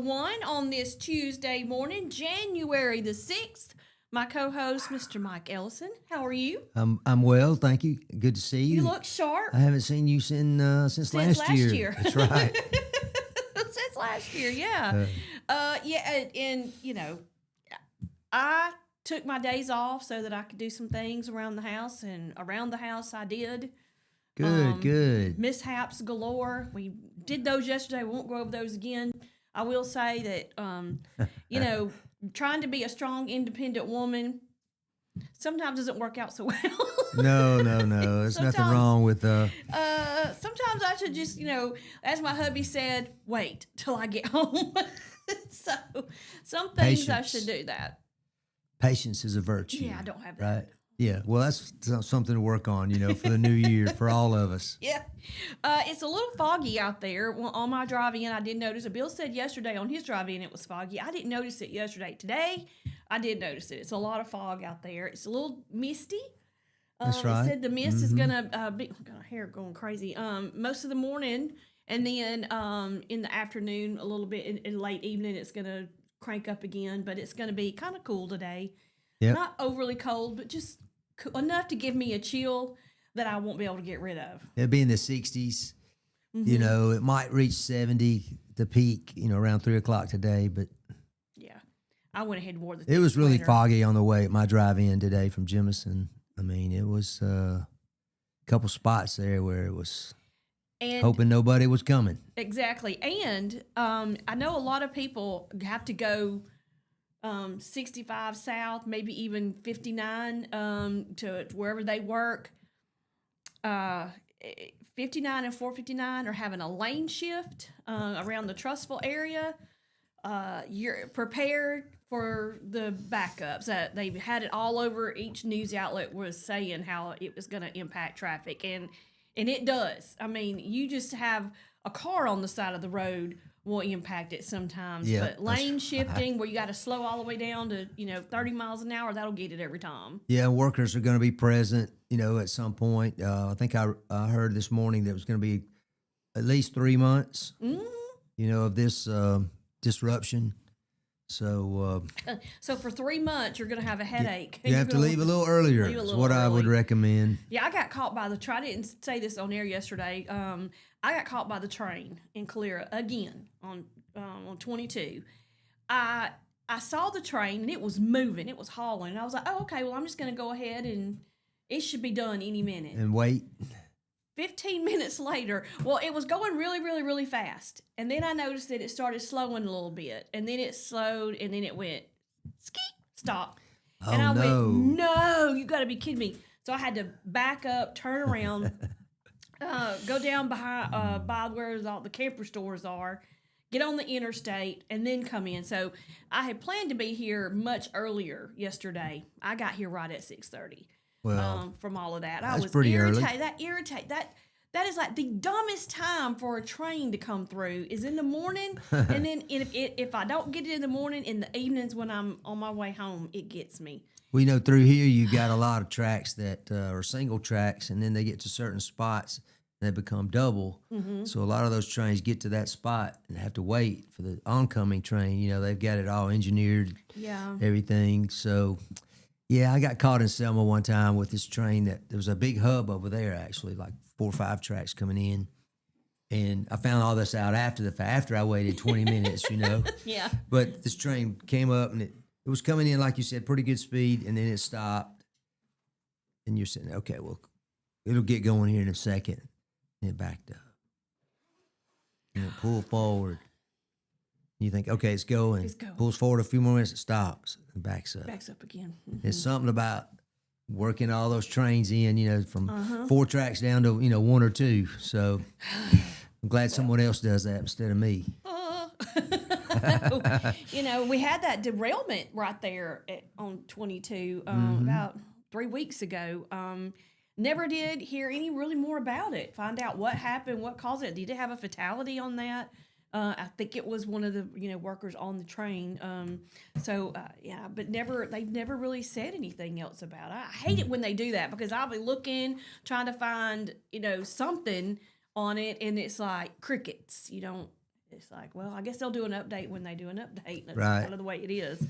101 on this Tuesday morning, January the 6th. My co-host, Mr. Mike Ellison. How are you? I'm well, thank you. Good to see you. You look sharp. I haven't seen you since last year. That's right. Since last year, yeah. And I took my days off so that I could do some things around the house, and around the house I did. Good. Mishaps galore. We did those yesterday. We won't go over those again. I will say that, trying to be a strong, independent woman sometimes doesn't work out so well. No. There's nothing wrong with. Sometimes I should just, as my hubby said, wait till I get home. So some things I should do that. Patience is a virtue. Yeah, I don't have that. Right. Yeah, well, that's something to work on, for the new year, for all of us. Yeah. It's a little foggy out there. Well, on my drive-in, I did notice it. Bill said yesterday on his drive-in it was foggy. I didn't notice it yesterday. Today, I did notice it. It's a lot of fog out there. It's a little misty. That's right. It said the mist is going to be, got my hair going crazy, most of the morning, and then in the afternoon, a little bit in late evening, it's going to crank up again, but it's going to be kind of cool today. Yep. Not overly cold, but just enough to give me a chill that I won't be able to get rid of. It'll be in the 60s. It might reach 70, the peak, around 3 o'clock today. But yeah, I went ahead and wore the. It was really sweater. foggy on the way at my drive-in today from Jemison. I mean, it was a couple spots there where it was hoping nobody was coming. Exactly, and I know a lot of people have to go 65 south, maybe even 59 to wherever they work. 59 and 459 are having a lane shift around the Trussville area. You're prepared for the backups. They've had it all over. Each news outlet was saying how it was going to impact traffic, and it does. I mean, you just have a car on the side of the road will impact it sometimes. Yeah, but lane shifting where you got to slow all the way down to 30 miles an hour, that'll get it every time. Yeah, workers are going to be present, at some point. I think I heard this morning that it was going to be at least 3 months, of this disruption. So so for 3 months, you're going to have a headache. You have to leave a little earlier. Is what I would recommend. Yeah, I got caught by the train. I didn't say this on air yesterday. I got caught by the train in Calera again on 22. I saw the train, and it was moving. It was hauling. And I was like, oh, okay, well, I'm just going to go ahead, and it should be done any minute. And wait. 15 minutes later, well, it was going really, really, really fast. And then I noticed that it started slowing a little bit. And then it slowed, and then it went, stop. Oh, and I no. went, no, you got to be kidding me. So I had to back up, turn around, go down behind by where all the camper stores are, get on the interstate, and then come in. So I had planned to be here much earlier yesterday. I got here right at 6:30. Well, from all of that, that's I was pretty irritated. early. That is like the dumbest time for a train to come through is in the morning, and then if I don't get it in the morning, in the evenings when I'm on my way home, it gets me. We know through here you got a lot of tracks that are single tracks, and then they get to certain spots and they become double. Mm-hmm. So a lot of those trains get to that spot and have to wait for the oncoming train. They've got it all engineered, everything. So. Yeah, I got caught in Selma one time with this train there was a big hub over there, actually, like 4 or 5 tracks coming in. And I found all this out after I waited 20 minutes, Yeah. But this train came up, and it was coming in, like you said, pretty good speed, and then it stopped. And you're saying, okay, well, it'll get going here in a second. And it backed up. And it pulled forward. You think, okay, it's going. Pulls forward a few more minutes, it stops, and backs up. Backs up again. Mm-hmm. There's something about working all those trains in, from 4 tracks down to, 1 or 2. So I'm glad someone else does that instead of me. We had that derailment right there on 22 about 3 weeks ago. Never did hear any really more about it. Find out what happened, what caused it. Did it have a fatality on that? I think it was one of the workers on the train. But they've never really said anything else about it. I hate it when they do that because I'll be looking, trying to find something on it, and it's like crickets. it's like, well, I guess they'll do an update when they do an update. That's Right. kind of the way it is.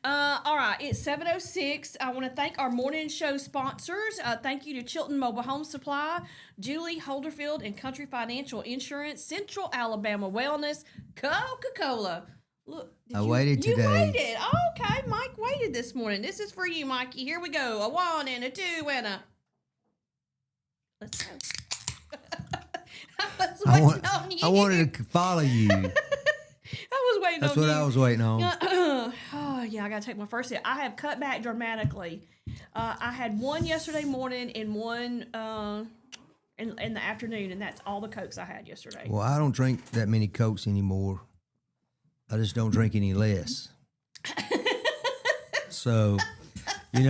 All right, it's 7:06. I want to thank our morning show sponsors. Thank you to Chilton Mobile Home Supply, Julie Holderfield and Country Financial Insurance, Central Alabama Wellness, Coca-Cola. Look, I waited today. You waited. Oh, okay, Mike waited this morning. This is for you, Mikey. Here we go. A 1 and a 2 and a... Let's go. I wanted to follow you. I was waiting That's on what you. I was waiting on. Oh, yeah, I got to take my first sip. I have cut back dramatically. I had one yesterday morning and one in the afternoon, and that's all the Cokes I had yesterday. Well, I don't drink that many Cokes anymore. I just don't drink any less. So, I'm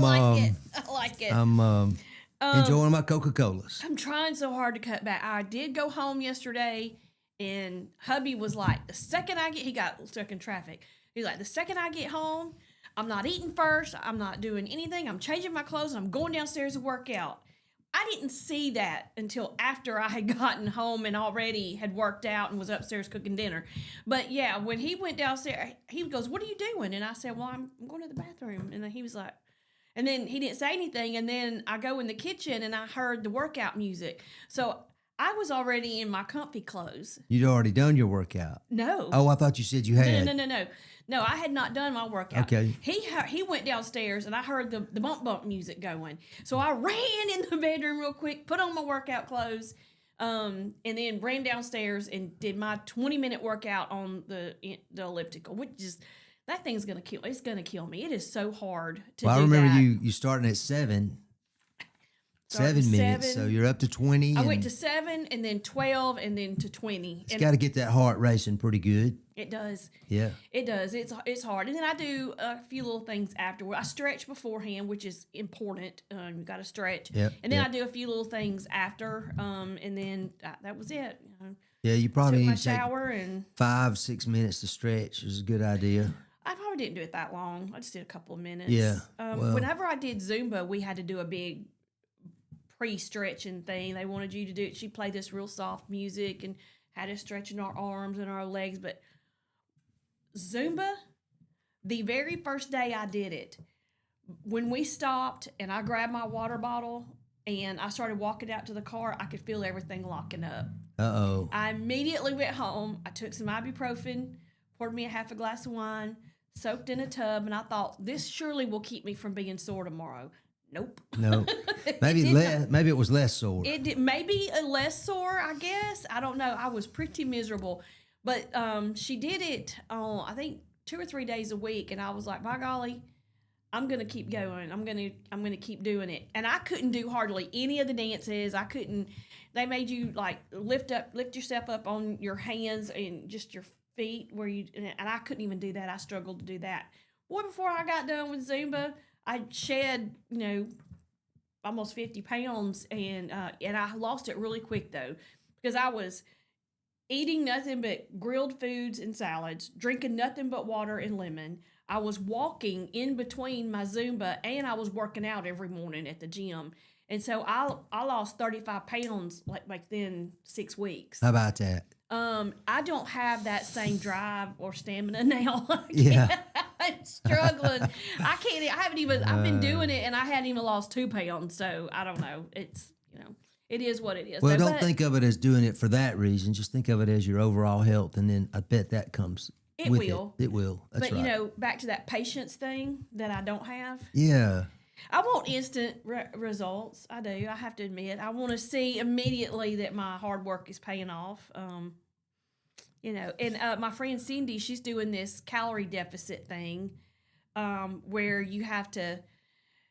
I like it. I'm enjoying my Coca-Colas. I'm trying so hard to cut back. I did go home yesterday, and hubby was like, the second he got stuck in traffic. He's like, the second I get home, I'm not eating first. I'm not doing anything. I'm changing my clothes, and I'm going downstairs to work out. I didn't see that until after I had gotten home and already had worked out and was upstairs cooking dinner. But yeah, when he went downstairs, he goes, "What are you doing?" And I said, "Well, I'm going to the bathroom." And then he was like, and then he didn't say anything. And then I go in the kitchen and I heard the workout music. So I was already in my comfy clothes. You'd already done your workout. No. Oh, I thought you said you had. No. No, I had not done my workout. Okay. He went downstairs and I heard the bump music going. So I ran in the bedroom real quick, put on my workout clothes, and then ran downstairs and did my 20-minute workout on the elliptical, which is, that thing's gonna kill. It's gonna kill me. It is so hard to do that. I remember you starting at 7. 7 minutes, so you're up to 20. I went to 7 and then 12 and then to 20. It's got to get that heart racing pretty good. It does. Yeah. It does. It's hard. And then I do a few little things afterward. I stretch beforehand, which is important. You got to stretch. Yep, And then yep. I do a few little things after. And then that was it. Yeah, you probably Took my need to take shower and 5-6 minutes to stretch is a good idea. I probably didn't do it that long. I just did a couple of minutes. Yeah, well. Whenever I did Zumba, we had to do a big pre-stretching thing. They wanted you to do it. She played this real soft music and had us stretching our arms and our legs. But Zumba, the very first day I did it, when we stopped and I grabbed my water bottle and I started walking out to the car, I could feel everything locking up. Uh-oh. I immediately went home. I took some ibuprofen, poured me a half a glass of wine, soaked in a tub, and I thought, this surely will keep me from being sore tomorrow. Nope. No. Maybe maybe it was less sore. It did, maybe a less sore, I guess. I don't know. I was pretty miserable. But she did it on, I think, 2 or 3 days a week, and I was like, by golly, I'm gonna keep going. I'm gonna keep doing it. And I couldn't do hardly any of the dances. I couldn't. They made you like lift yourself up on your hands and just your feet and I couldn't even do that. I struggled to do that. Boy, before I got done with Zumba, I shed, almost 50 pounds, and I lost it really quick though, because I was eating nothing but grilled foods and salads, drinking nothing but water and lemon. I was walking in between my Zumba, and I was working out every morning at the gym. And so I lost 35 pounds like within 6 weeks. How about that? I don't have that same drive or stamina now. Yeah. I'm struggling. I can't. I haven't even. I've been doing it, and I hadn't even lost 2 pounds. So I don't know. It's it is what it is. Well, don't think of it as doing it for that reason. Just think of it as your overall health, and then I bet that comes. It with will. It will. That's but right. Back to that patience thing that I don't have. Yeah. I want instant results. I do. I have to admit. I want to see immediately that my hard work is paying off. And my friend Cindy, she's doing this calorie deficit thing, where you have to,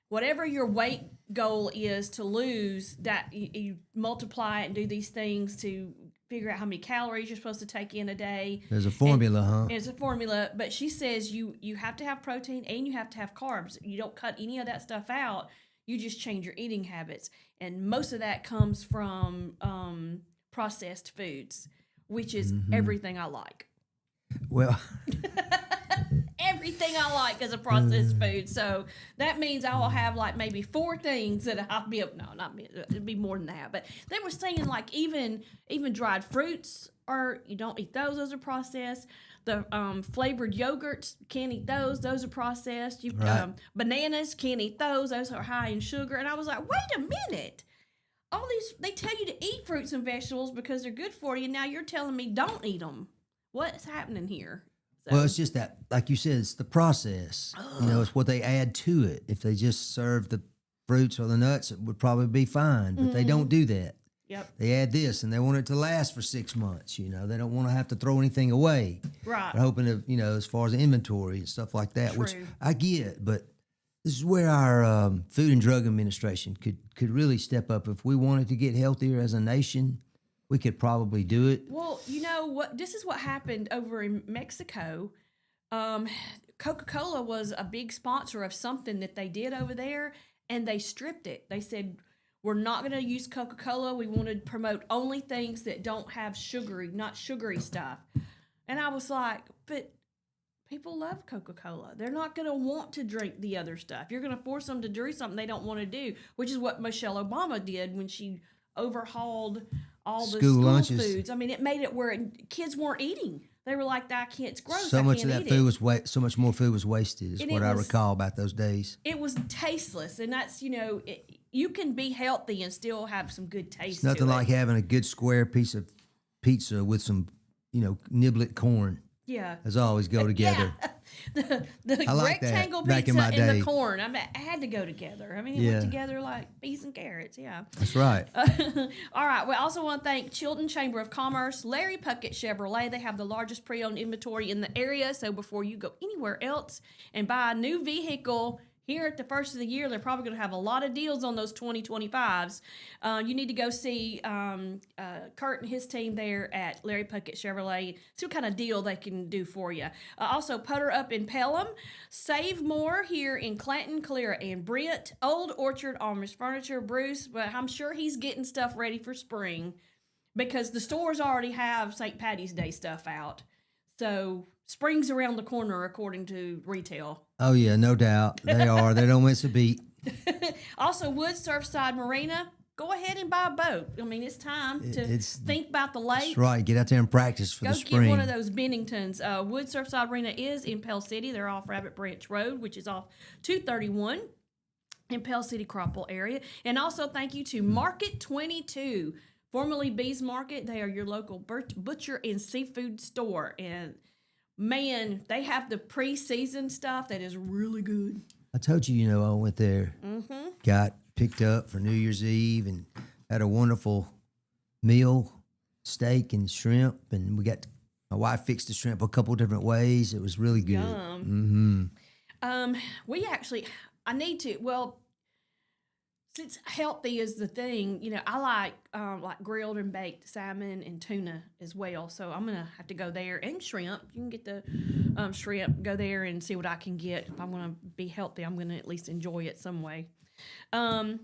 whatever your weight goal is to lose, that you multiply it and do these things to figure out how many calories you're supposed to take in a day. There's a formula, huh? It's a formula, but she says you have to have protein and you have to have carbs. You don't cut any of that stuff out. You just change your eating habits. And most of that comes from processed foods, which is everything I like. Well, Everything anything I like as a processed food. So that means I will have like maybe 4 things that I'll be able, no, not me, it'd be more than that. But they were saying like even dried fruits you don't eat those are processed. The flavored yogurts, can't eat those are processed. Bananas, can't eat those are high in sugar. And I was like, wait a minute. All these, they tell you to eat fruits and vegetables because they're good for you. Now you're telling me don't eat them. What's happening here? So. Well, it's just that, like you said, it's the process. You know, it's what they add to it. If they just serve the fruits or the nuts, it would probably be fine. But they don't do that. Yep. They add this, and they want it to last for 6 months. You know, they don't want to have to throw anything away. Right. They're hoping to, you know, as far as inventory and stuff like that, which I get, but this is where our Food and Drug Administration could really step up. If we wanted to get healthier as a nation, we could probably do it. Well, you know what? This is what happened over in Mexico. Coca-Cola was a big sponsor of something that they did over there, and they stripped it. They said, we're not going to use Coca-Cola. We want to promote only things that don't have not sugary stuff. And I was like, but people love Coca-Cola. They're not going to want to drink the other stuff. You're going to force them to do something they don't want to do, which is what Michelle Obama did when she overhauled all the school lunches. Foods. I mean, it made it where kids weren't eating. They were like, "I can't. It's gross. So I much can't of that eat food it." so much more food was wasted. Is what I recall about those days. It was tasteless, and that's you can be healthy and still have some good taste. It's nothing like having a good square piece of pizza with some, niblet corn. Yeah, those always go together. Yeah. the like rectangle that. pizza and the corn. I mean, it had to go together. I mean, it went together like peas and carrots. Yeah, that's right. All right. We also want to thank Chilton Chamber of Commerce, Larry Puckett Chevrolet. They have the largest pre-owned inventory in the area. So before you go anywhere else and buy a new vehicle, here at the first of the year, they're probably going to have a lot of deals on those 2025s. You need to go see Kurt and his team there at Larry Puckett Chevrolet. See what kind of deal they can do for you. Also, Putter Up in Pelham. Save more here in Clanton, Calera, and Brent. Old Orchard, Armor's Furniture, Bruce. But I'm sure he's getting stuff ready for spring because the stores already have St. Patty's Day stuff out. So spring's around the corner, according to retail. Oh, yeah, no doubt. They are. They don't miss a beat. Also, Wood Surfside Marina, go ahead and buy a boat. I mean, it's time to think about the lake. That's right. Get out there and practice for the spring. Go get one of those Benningtons. Wood Surfside Marina is in Pell City. They're off Rabbit Branch Road, which is off 231 in Pell City, Cropple area. And also, thank you to Market 22, formerly Bees Market. They are your local butcher and seafood store. And man, they have the pre-season stuff that is really good. I told you, I went there, got picked up for New Year's Eve, and had a wonderful meal, steak and shrimp, and my wife fixed the shrimp a couple different ways. It was really good. Yum. I need to, since healthy is the thing, I like grilled and baked salmon and tuna as well. So I'm going to have to go there, and shrimp. You can get the shrimp, go there and see what I can get. If I'm going to be healthy, I'm going to at least enjoy it some way. All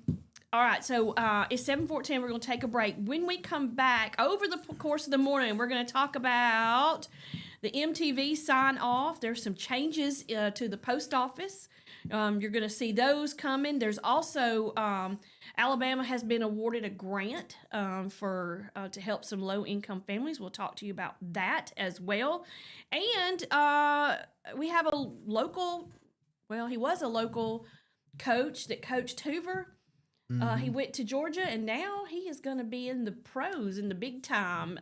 right, so it's 7:14. We're going to take a break. When we come back, over the course of the morning, we're going to talk about the MTV sign-off. There's some changes to the post office. You're going to see those coming. There's also Alabama has been awarded a grant to help some low-income families. We'll talk to you about that as well. And we have a local, he was a local coach that coached Hoover. He went to Georgia, and now he is going to be in the pros, in the big time,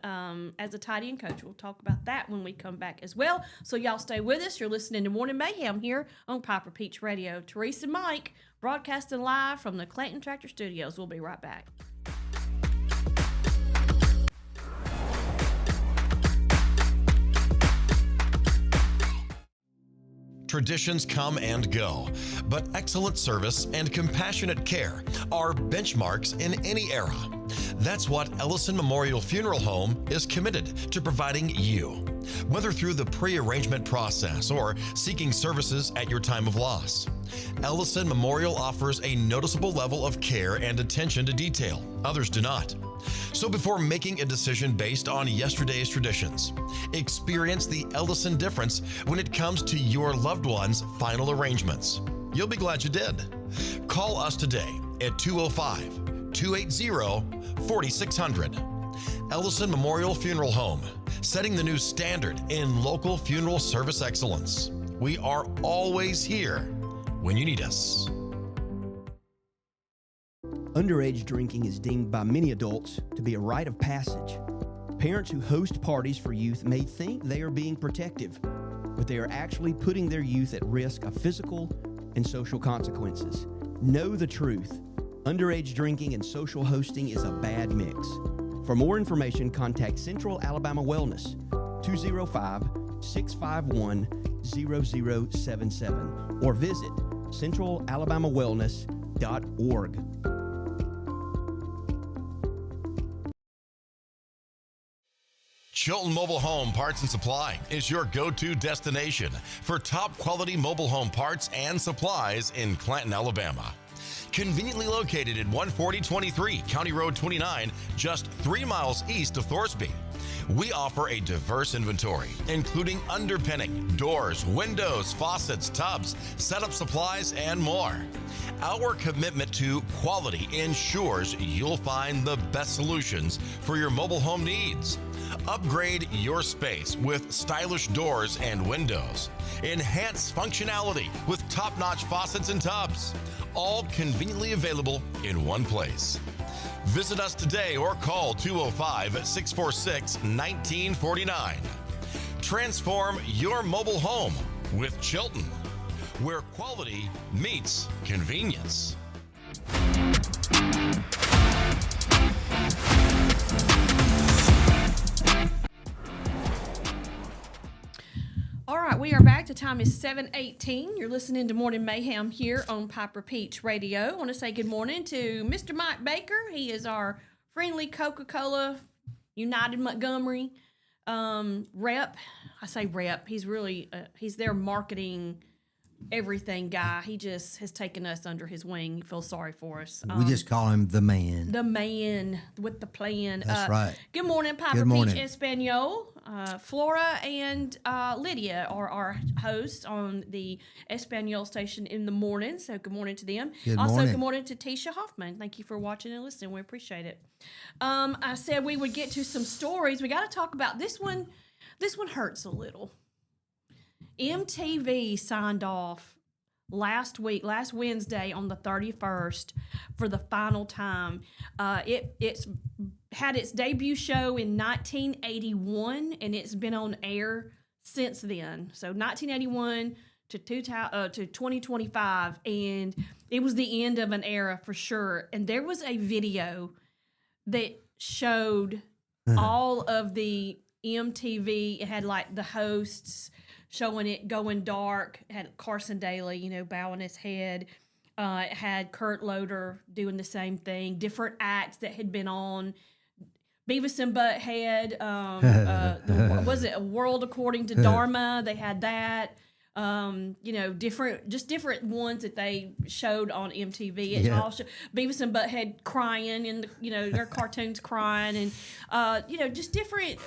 as a tight end coach. We'll talk about that when we come back as well. So y'all stay with us. You're listening to Morning Mayhem here on Piper Peach Radio. Teresa and Mike broadcasting live from the Clanton Tractor Studios. We'll be right back. Traditions come and go, but excellent service and compassionate care are benchmarks in any era. That's what Ellison Memorial Funeral Home is committed to providing you. whether through the pre-arrangement process or seeking services at your time of loss. Ellison Memorial offers a noticeable level of care and attention to detail. Others do not. So before making a decision based on yesterday's traditions, experience the Ellison difference when it comes to your loved one's final arrangements. You'll be glad you did. Call us today at 205-280-4600. Ellison Memorial Funeral Home, setting the new standard in local funeral service excellence. We are always here when you need us. Underage drinking is deemed by many adults to be a rite of passage. Parents who host parties for youth may think they are being protective, but they are actually putting their youth at risk of physical and social consequences. Know the truth. Underage drinking and social hosting is a bad mix. For more information, contact Central Alabama Wellness, 205-651-0077, or visit centralalabamawellness.org. Chilton Mobile Home Parts and Supply is your go-to destination for top quality mobile home parts and supplies in Clanton, Alabama. Conveniently located at 14023 County Road 29, just 3 miles east of Thorsby. We offer a diverse inventory, including underpinning, doors, windows, faucets, tubs, setup supplies, and more. Our commitment to quality ensures you'll find the best solutions for your mobile home needs. Upgrade your space with stylish doors and windows. Enhance functionality with top-notch faucets and tubs. All conveniently available in one place. Visit us today or call 205-646-1949. Transform your mobile home with Chilton, where quality meets convenience. All right, we are back. The time is 7:18. You're listening to Morning Mayhem here on Piper Peach Radio. I want to say good morning to Mr. Mike Baker. He is our friendly Coca-Cola United Montgomery rep. I say rep. He's really, he's their marketing everything guy. He just has taken us under his wing. He feels sorry for us. We just call him the man. The man with the plan. That's right. Good morning, Piper Good morning. Peach Espanol. Flora and Lydia are our hosts on the Espanol station in the morning. So good morning to them. Good also, morning. good morning to Tisha Hoffman. Thank you for watching and listening. We appreciate it. I said we would get to some stories. We got to talk about this one. This one hurts a little. MTV signed off last Wednesday on the 31st for the final time. It's had its debut show in 1981, and it's been on air since then. So 1981 to 2025, and it was the end of an era for sure. And there was a video that showed all of the MTV. It had like the hosts showing it going dark. It had Carson Daly, bowing his head. It had Kurt Loder doing the same thing. Different acts that had been on. Beavis and Butthead. Was it A World According to Dharma? They had that. Different ones that they showed on MTV. It all Beavis and Butthead crying, and their cartoons crying, and just different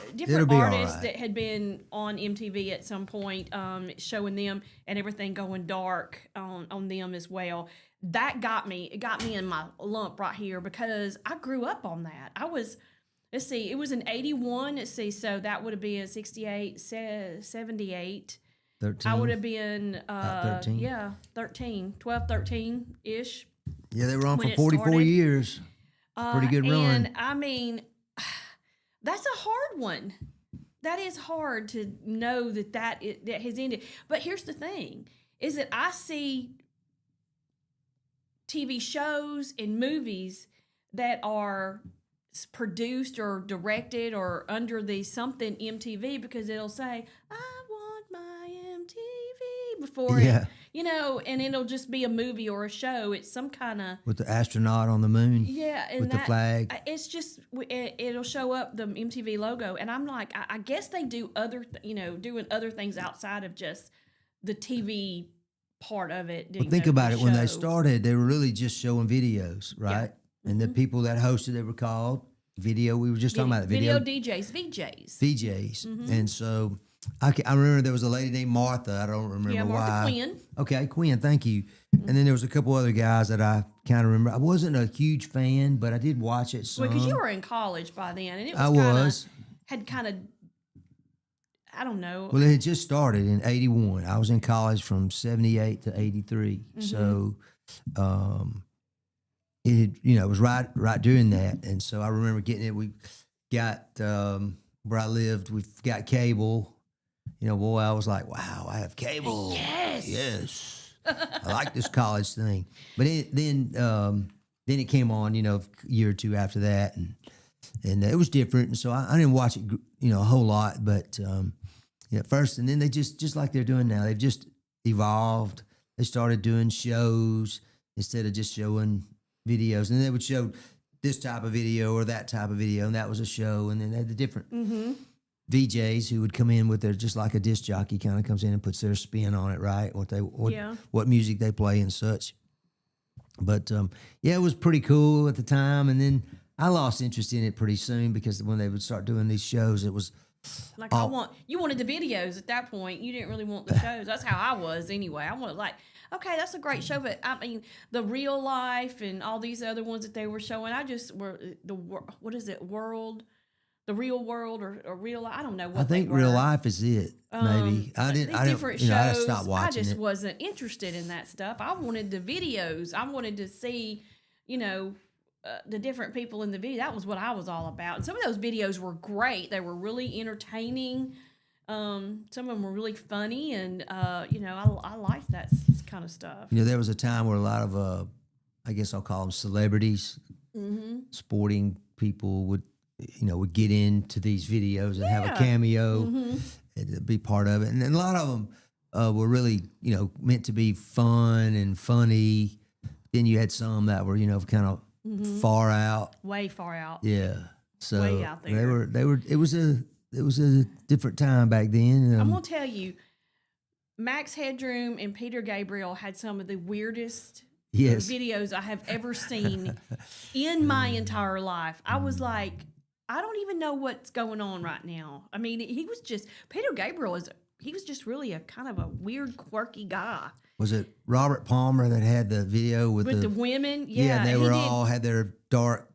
artists that had been on MTV at some point, showing them and everything going dark on them as well. That got me. It got me in my lump right here because I grew up on that. I was. Let's see. It was in 81. Let's see. So that would have been 68, 78. 13. I would have been, 13. 12, 13-ish. Yeah, they were on when for it 44 started. years. Pretty good run. And I mean, that's a hard one. That is hard to know that has ended. But here's the thing, is that I see TV shows and movies that are produced or directed or under the something MTV, because it'll say, I want my MTV before it and it'll just be a movie or a show. It's some kind of with the astronaut on the moon. yeah, and with the flag. It's just it'll show up the MTV logo, and I'm like, I guess they do doing other things outside of just the TV part of it. Well, think about it. When they show. started, they were really just showing videos, right? Yeah. And the people that hosted, they were called video. We were just talking about it. Video DJs, VJs. VJs. And so I remember there was a lady named Martha. I don't remember Yeah, Martha why. Quinn. Okay, Quinn, thank you. And then there was a couple other guys that I kind of remember. I wasn't a huge fan, but I did watch it some. Well, because you were in college by then, and it was I was. had kind of, I don't know. Well, it had just started in 81. I was in college from 78 to 83. So it was right during that. And so I remember getting it. We got where I lived, we've got cable. Boy, I was like, wow, I have cable. Yes. I like this college thing. But then it came on, a year or two after that, and it was different. And so I didn't watch it, a whole lot. But at first, and then they just like they're doing now, they've just evolved. They started doing shows instead of just showing videos. And then they would show this type of video or that type of video, and that was a show. And then they had the different VJs who would come in with their, just like a disc jockey kind of comes in and puts their spin on it, right? What music they play and such. But it was pretty cool at the time. And then I lost interest in it pretty soon because when they would start doing these shows, it was like you wanted the videos at that point. You didn't really want the shows. That's how I was anyway. I wanted okay, that's a great show, but I mean the real life and all these other ones that they were showing. I just were the real world or real. I don't know what I think they were. real life is it. Maybe I didn't. I different didn't. shows. I stopped watching I just it. wasn't interested in that stuff. I wanted the videos. I wanted to see, the different people in the video. That was what I was all about. And some of those videos were great. They were really entertaining. Some of them were really funny, and I liked that kind of stuff. There was a time where a lot of, I guess I'll call them celebrities, sporting people would get into these videos and have a cameo and be part of it. And then a lot of them were really, meant to be fun and funny. Then you had some that were, kind of far out. Way far out. Yeah. So way out there. it was a different time back then. I'm going to tell you, Max Headroom and Peter Gabriel had some of the weirdest videos I have ever seen in my entire life. I was like, I don't even know what's going on right now. I mean, Peter Gabriel he was just really a kind of a weird, quirky guy. Was it Robert Palmer that had the video with the women? Yeah, and they were all had their dark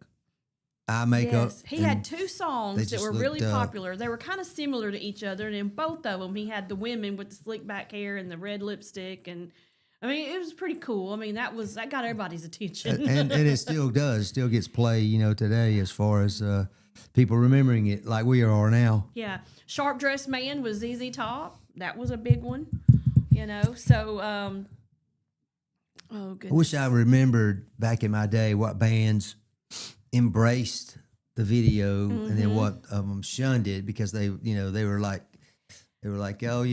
eye makeup. Yes, he had two songs that were really popular. They were kind of similar to each other, and in both of them, he had the women with the slick back hair and the red lipstick, and I mean, it was pretty cool. I mean, that got everybody's attention, and it still does, still gets play, today as far as people remembering it like we are now. Yeah, Sharp Dressed Man was ZZ Top. That was a big one, So, oh goodness. I wish I remembered back in my day what bands embraced the video and then what of them shunned it because they were like, oh,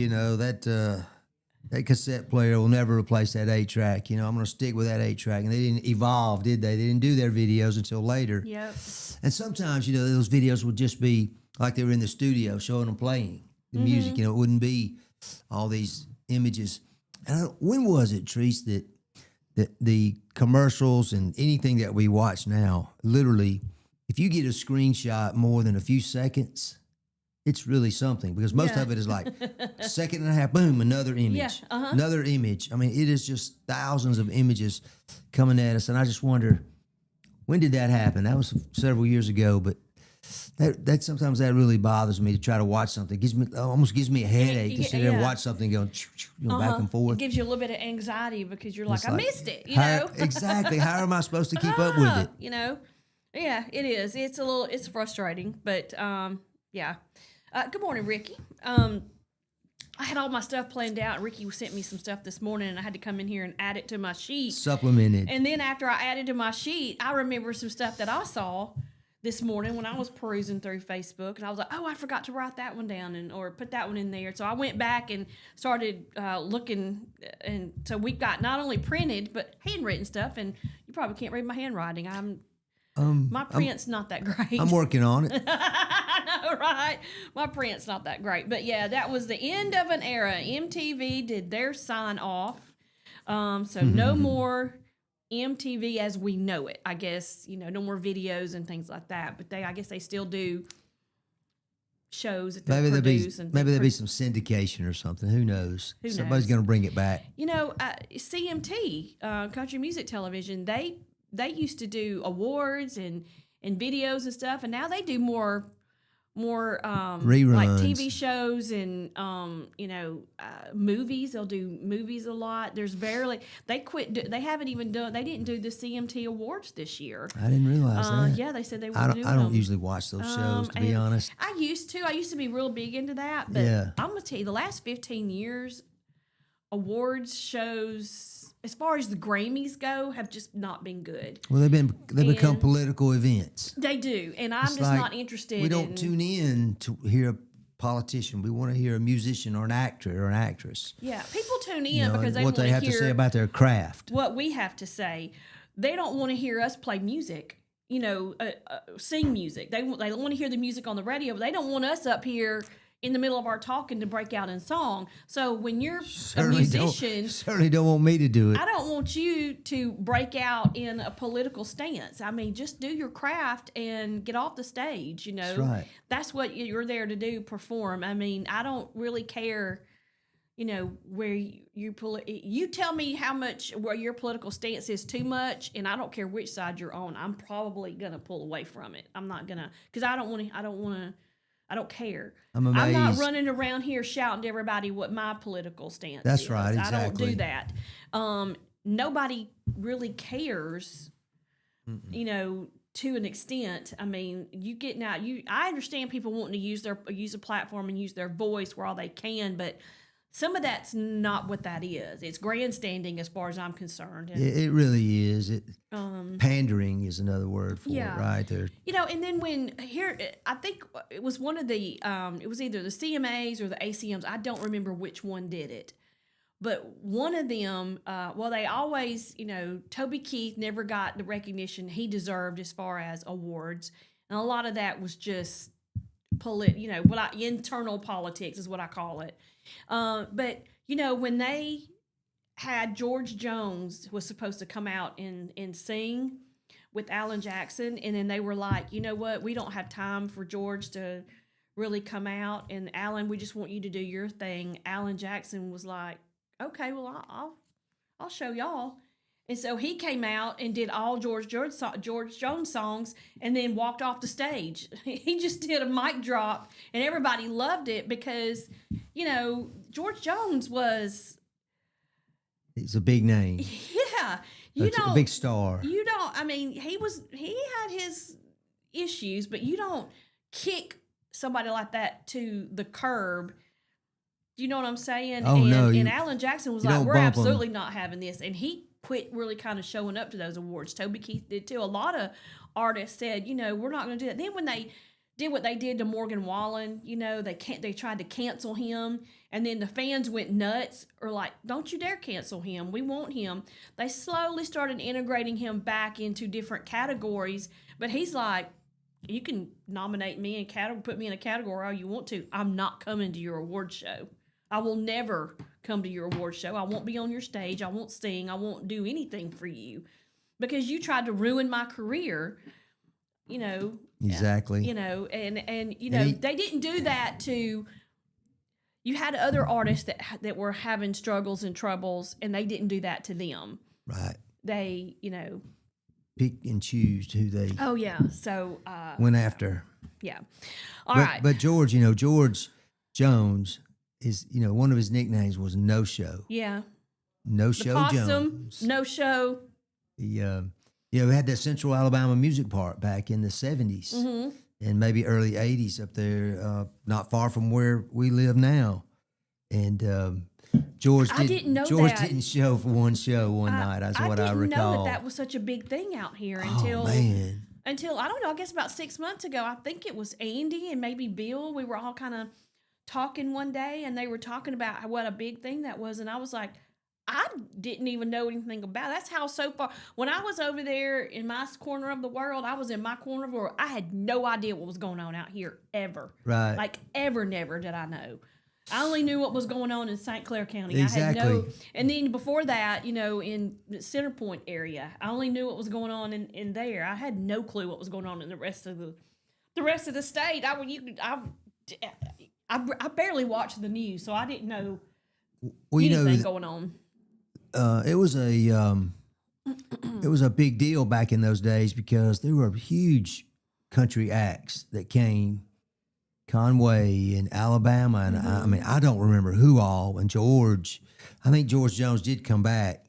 that cassette player will never replace that 8-track. I'm going to stick with that 8-track. And they didn't evolve, did they? They didn't do their videos until later. Yep. And sometimes, those videos would just be like they were in the studio showing them playing the music. It wouldn't be all these images. And when was it, Treese, that the commercials and anything that we watch now, literally, if you get a screenshot more than a few seconds, it's really something because most of it is like a second and a half, boom, another image, another image. I mean, it is just thousands of images coming at us. And I just wonder, when did that happen? That was several years ago, but that sometimes that really bothers me to try to watch something. Almost gives me a headache to sit there and watch something going back and forth. It gives you a little bit of anxiety because you're like, I missed it, Exactly. How am I supposed to keep up with it? Yeah, it is. It's frustrating, but yeah. Good morning, Ricky. I had all my stuff planned out. Ricky sent me some stuff this morning, and I had to come in here and add it to my sheet. Supplemented. And then after I added to my sheet, I remember some stuff that I saw this morning when I was perusing through Facebook, and I was like, oh, I forgot to write that one down or put that one in there. So I went back and started looking, and so we've got not only printed but handwritten stuff. And you probably can't read my handwriting. My print's not that great. I'm working on it. I know, right? My print's not that great, but yeah, that was the end of an era. MTV did their sign off, so no more MTV as we know it. I guess no more videos and things like that. But I guess they still do shows that they produce. Maybe there'll be some syndication or something. Who knows? Who Somebody's knows? going to bring it back. CMT, Country Music Television, they used to do awards and videos and stuff, and now they do more Reruns. like TV shows and movies. They'll do movies a lot. There's barely they didn't do the CMT awards this year. I didn't realize that. Yeah, they said they were I doing don't them. usually watch those shows, to be and honest. I used to be real big into that, but Yeah. I'm gonna tell you, the last 15 years, awards shows, as far as the Grammys go, have just not been good. Well, they become And- political events. They do, and I'm It's just like, not interested. We don't tune in to hear a politician. We want to hear a musician or an actor or an actress. Yeah, people tune in You know, because and they what want they have to hear to say about their craft. what we have to say. They don't want to hear us play music. Sing music. They want to hear the music on the radio, but they don't want us up here in the middle of our talking to break out in song. So when you're a musician, Certainly don't want me to do it. I don't want you to break out in a political stance. I mean, just do your craft and get off the stage. That's right. That's what you're there to do, perform. I mean, I don't really care, where you tell me where your political stance is too much, and I don't care which side you're on. I'm probably gonna pull away from it. I'm not gonna, because I don't care. I'm amazed. I'm not running around here shouting to everybody what my political stance is. That's right, I don't do exactly. that. Nobody really cares, to an extent. I mean, I understand people wanting to use a platform and use their voice where all they can, but some of that's not what that is. It's grandstanding as far as I'm concerned. And, It really is. Pandering is another word for Yeah. it, right? and then I think it was one of the, it was either the CMAs or the ACMs. I don't remember which one did it. But one of them, they always, Toby Keith never got the recognition he deserved as far as awards. And a lot of that was just internal politics is what I call it. But when they had George Jones was supposed to come out and sing with Alan Jackson, and then they were like, you know what, we don't have time for George to really come out, and Alan, we just want you to do your thing. Alan Jackson was like, okay, well, I'll show y'all. And so he came out and did all George Jones songs and then walked off the stage. He just did a mic drop, and everybody loved it because, George Jones was... It's a big name. Yeah. A big star. He had his issues, but you don't kick somebody like that to the curb. You know what I'm saying? Oh, no. And Alan Jackson was you like, don't we're bump 'em. absolutely not having this. And he quit really kind of showing up to those awards. Toby Keith did too. A lot of artists said, we're not going to do that. Then when they did what they did to Morgan Wallen, they tried to cancel him. And then the fans went nuts, or like, don't you dare cancel him. We want him. They slowly started integrating him back into different categories. But he's like, you can nominate me and put me in a category all you want to. I'm not coming to your award show. I will never come to your award show. I won't be on your stage. I won't sing. I won't do anything for you because you tried to ruin my career, Exactly. They didn't do that to... You had other artists that were having struggles and troubles, and they didn't do that to them. Right. They, Pick and choose who they Oh, yeah. So... went after. yeah. All right. But George, George Jones is, one of his nicknames was No Show. Yeah. No The Show Possum, Jones. No Show. We had that Central Alabama Music Park back in the 70s and maybe early 80s up there, not far from where we live now. And George didn't show for one show one night. That's what I recall. I didn't know that was such a big thing out here until man. until, I don't know, I guess about 6 months ago. I think it was Andy and maybe Bill. We were all kind of talking one day, and they were talking about what a big thing that was. And I was like, I didn't even know anything about it. That's how so far. When I was over there in my corner of the world, I was in my corner of the world. I had no idea what was going on out here ever. Right. Like, ever, never did I know. I only knew what was going on in St. Clair County. Exactly. I had no, and then before that, in the Center Point area, I only knew what was going on in there. I had no clue what was going on in the rest of the state. I barely watched the news, so I didn't know anything going on. It was a big deal back in those days because there were huge country acts that came. Conway and Alabama, and I mean, I don't remember who all. And George, I think George Jones did come back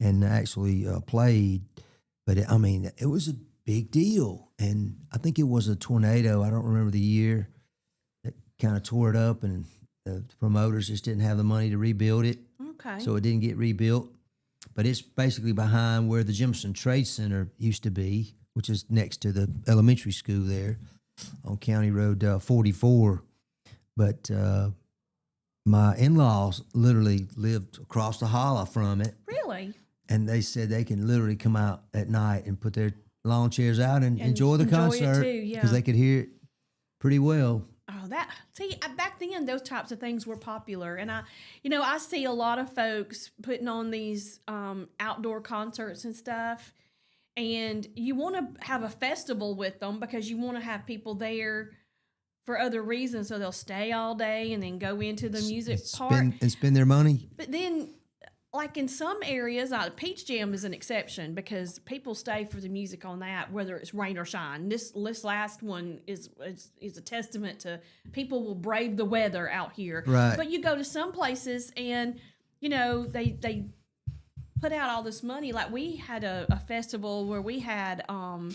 and actually played, but it was a big deal. And I think it was a tornado. I don't remember the year that kind of tore it up, and the promoters just didn't have the money to rebuild it. Okay. So it didn't get rebuilt. But it's basically behind where the Jefferson Trade Center used to be, which is next to the elementary school there on County Road 44. But my in-laws literally lived across the holler from it. Really? And they said they can literally come out at night and put their lawn chairs out and enjoy the concert because they could hear it pretty well. Oh, back then those types of things were popular, and I see a lot of folks putting on these outdoor concerts and stuff, and you want to have a festival with them because you want to have people there for other reasons, so they'll stay all day and then go into the music part and spend their money. But then, like in some areas, Peach Jam is an exception because people stay for the music on that, whether it's rain or shine. This last one is a testament to people will brave the weather out here. Right. But you go to some places and, they put out all this money. Like we had a festival where we had one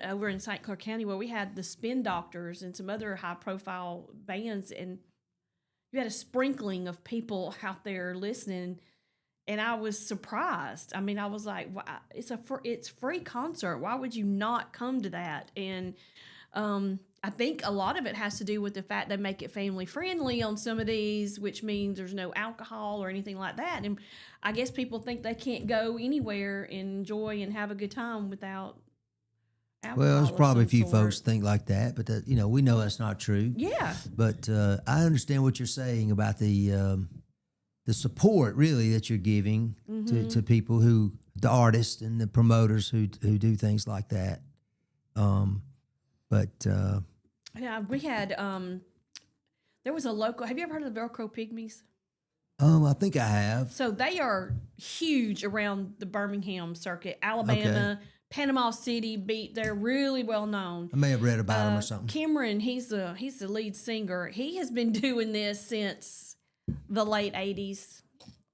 over in St. Clair County where we had the Spin Doctors and some other high-profile bands, and you had a sprinkling of people out there listening. And I was surprised. I mean, I was like, wow, it's free concert. Why would you not come to that? And I think a lot of it has to do with the fact they make it family friendly on some of these, which means there's no alcohol or anything like that. And I guess people think they can't go anywhere and enjoy and have a good time without alcohol. Well, there's probably a few sort. folks think like that, but we know that's not true. Yeah. But I understand what you're saying about the support really that you're giving to people the artists and the promoters who do things like that. Yeah, we had there was a local. Have you ever heard of the Velcro Pygmies? I think I have. So they are huge around the Birmingham circuit, Alabama, Panama City beat. They're really well known. I may have read about them or something. Cameron, he's the lead singer. He has been doing this since the late 80s,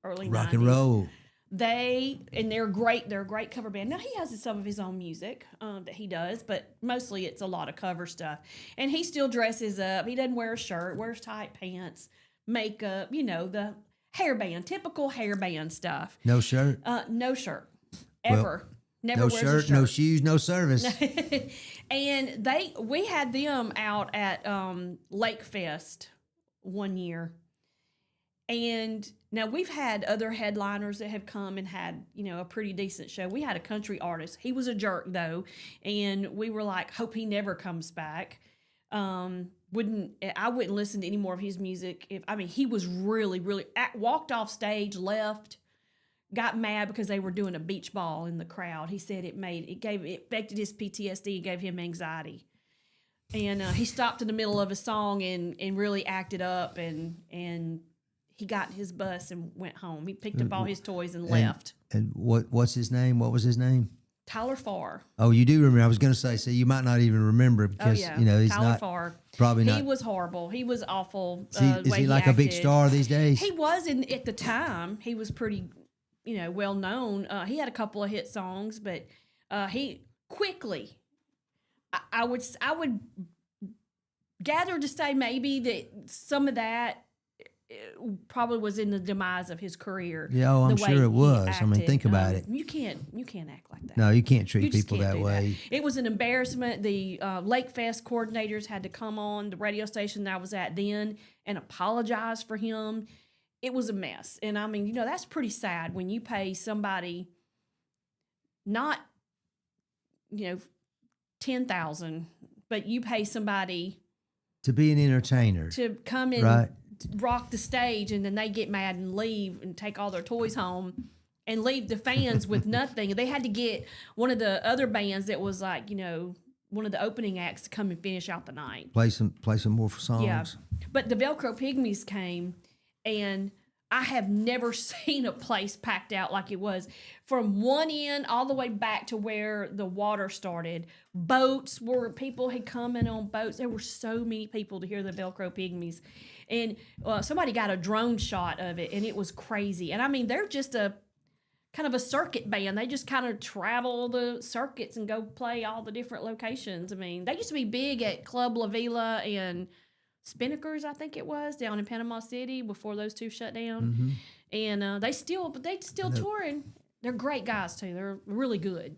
early 90s. Rock and roll. They're great. They're a great cover band. Now he has some of his own music that he does, but mostly it's a lot of cover stuff. And he still dresses up. He doesn't wear a shirt, wears tight pants, makeup, the hairband, typical hairband stuff. No shirt? No shirt. Ever. Well, Never no wears shirt, a shirt. no shoes, no service. And we had them out at Lake Fest one year. And now we've had other headliners that have come and had, a pretty decent show. We had a country artist. He was a jerk though. And we were like, hope he never comes back. I wouldn't listen to any more of his music. He was really, really walked off stage, left, got mad because they were doing a beach ball in the crowd. He said it affected his PTSD, gave him anxiety. And he stopped in the middle of a song and really acted up and he got his bus and went home. He picked up all his toys and left. And what's his name? What was his name? Tyler Farr. Oh, you do remember? I was going to say, so you might not even remember because he's Tyler not Farr. Probably not. He was horrible. He was awful. Is he like a big star these days? He was at the time. He was pretty, well known. He had a couple of hit songs, but he quickly. I would gather to say maybe that some of that probably was in the demise of his career. Yeah, I'm the way sure it he was. I mean, acted. think about it. You can't act like that. No, you can't treat You just people can't that do way. It was an embarrassment. The Lake Fest coordinators had to come on the radio station that I was at then and apologize for him. It was a mess. And I mean, that's pretty sad when you pay somebody not, $10,000, but you pay somebody To be an entertainer. to come and Right. rock the stage, and then they get mad and leave and take all their toys home and leave the fans with nothing. They had to get one of the other bands that was like, one of the opening acts to come and finish out the night. Play some more songs. Yeah. But the Velcro Pygmies came, and I have never seen a place packed out like it was. From one end all the way back to where the water started. People had come in on boats. There were so many people to hear the Velcro Pygmies. And somebody got a drone shot of it, and it was crazy. And I mean, they're just a kind of a circuit band. They just kind of travel the circuits and go play all the different locations. I mean, they used to be big at Club La Vila and Spinnakers, I think it was, down in Panama City before those two shut down. And they still touring. They're great guys too. They're really good.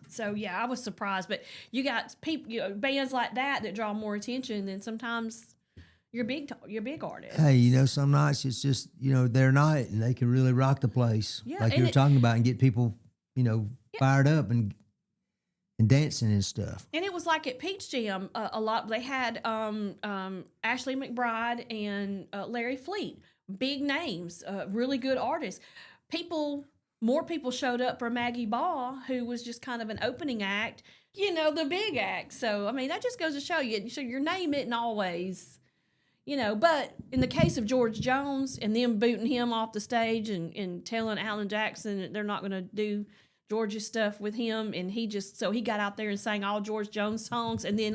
So yeah, I was surprised. But you got people, bands like that draw more attention than sometimes your big artists. Hey, some nights it's just their night, and they can really rock the place, Yeah, like and you were talking about, and get people fired up and dancing and stuff. And it was like at Peach Jam a lot. They had Ashley McBride and Larry Fleet, big names, really good artists. More people showed up for Maggie Ball, who was just kind of an opening act, the big act. So, I mean, that just goes to show you, so your name isn't always, but in the case of George Jones and them booting him off the stage and telling Alan Jackson that they're not going to do George's stuff with him, and he got out there and sang all George Jones songs, and then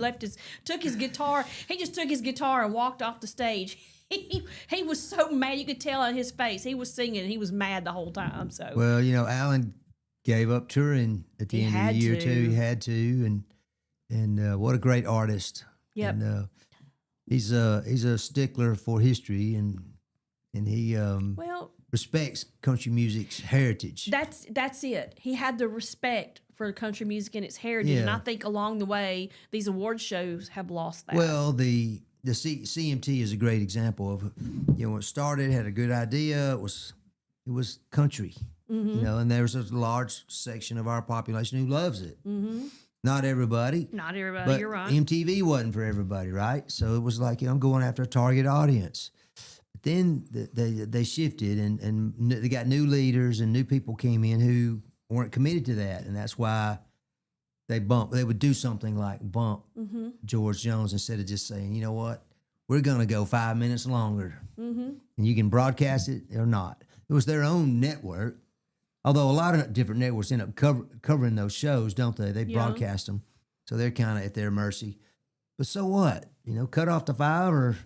took his guitar. He just took his guitar and walked off the stage. He was so mad, you could tell on his face. He was singing, and he was mad the whole time. So Well, Alan gave up touring at the end of the year too. He had to, and what a great artist. Yep. And he's a stickler for history, and he respects country music's heritage. That's it. He had the respect for country music and its heritage, and I think along the way, these award shows have lost that. Well, the CMT is a great example of, when it started, had a good idea. It was country, and there's a large section of our population who loves it. Not everybody. Not everybody, but you're right. MTV wasn't for everybody, right? So it was like, I'm going after a target audience. But then they shifted, and they got new leaders, and new people came in who weren't committed to that, and that's why they would do something like bump George Jones instead of just saying, you know what, we're going to go 5 minutes longer, and you can broadcast it or not. It was their own network, although a lot of different networks end up covering those shows, don't they? They broadcast them, so they're kind of at their mercy. But so what? Cut off the 5 or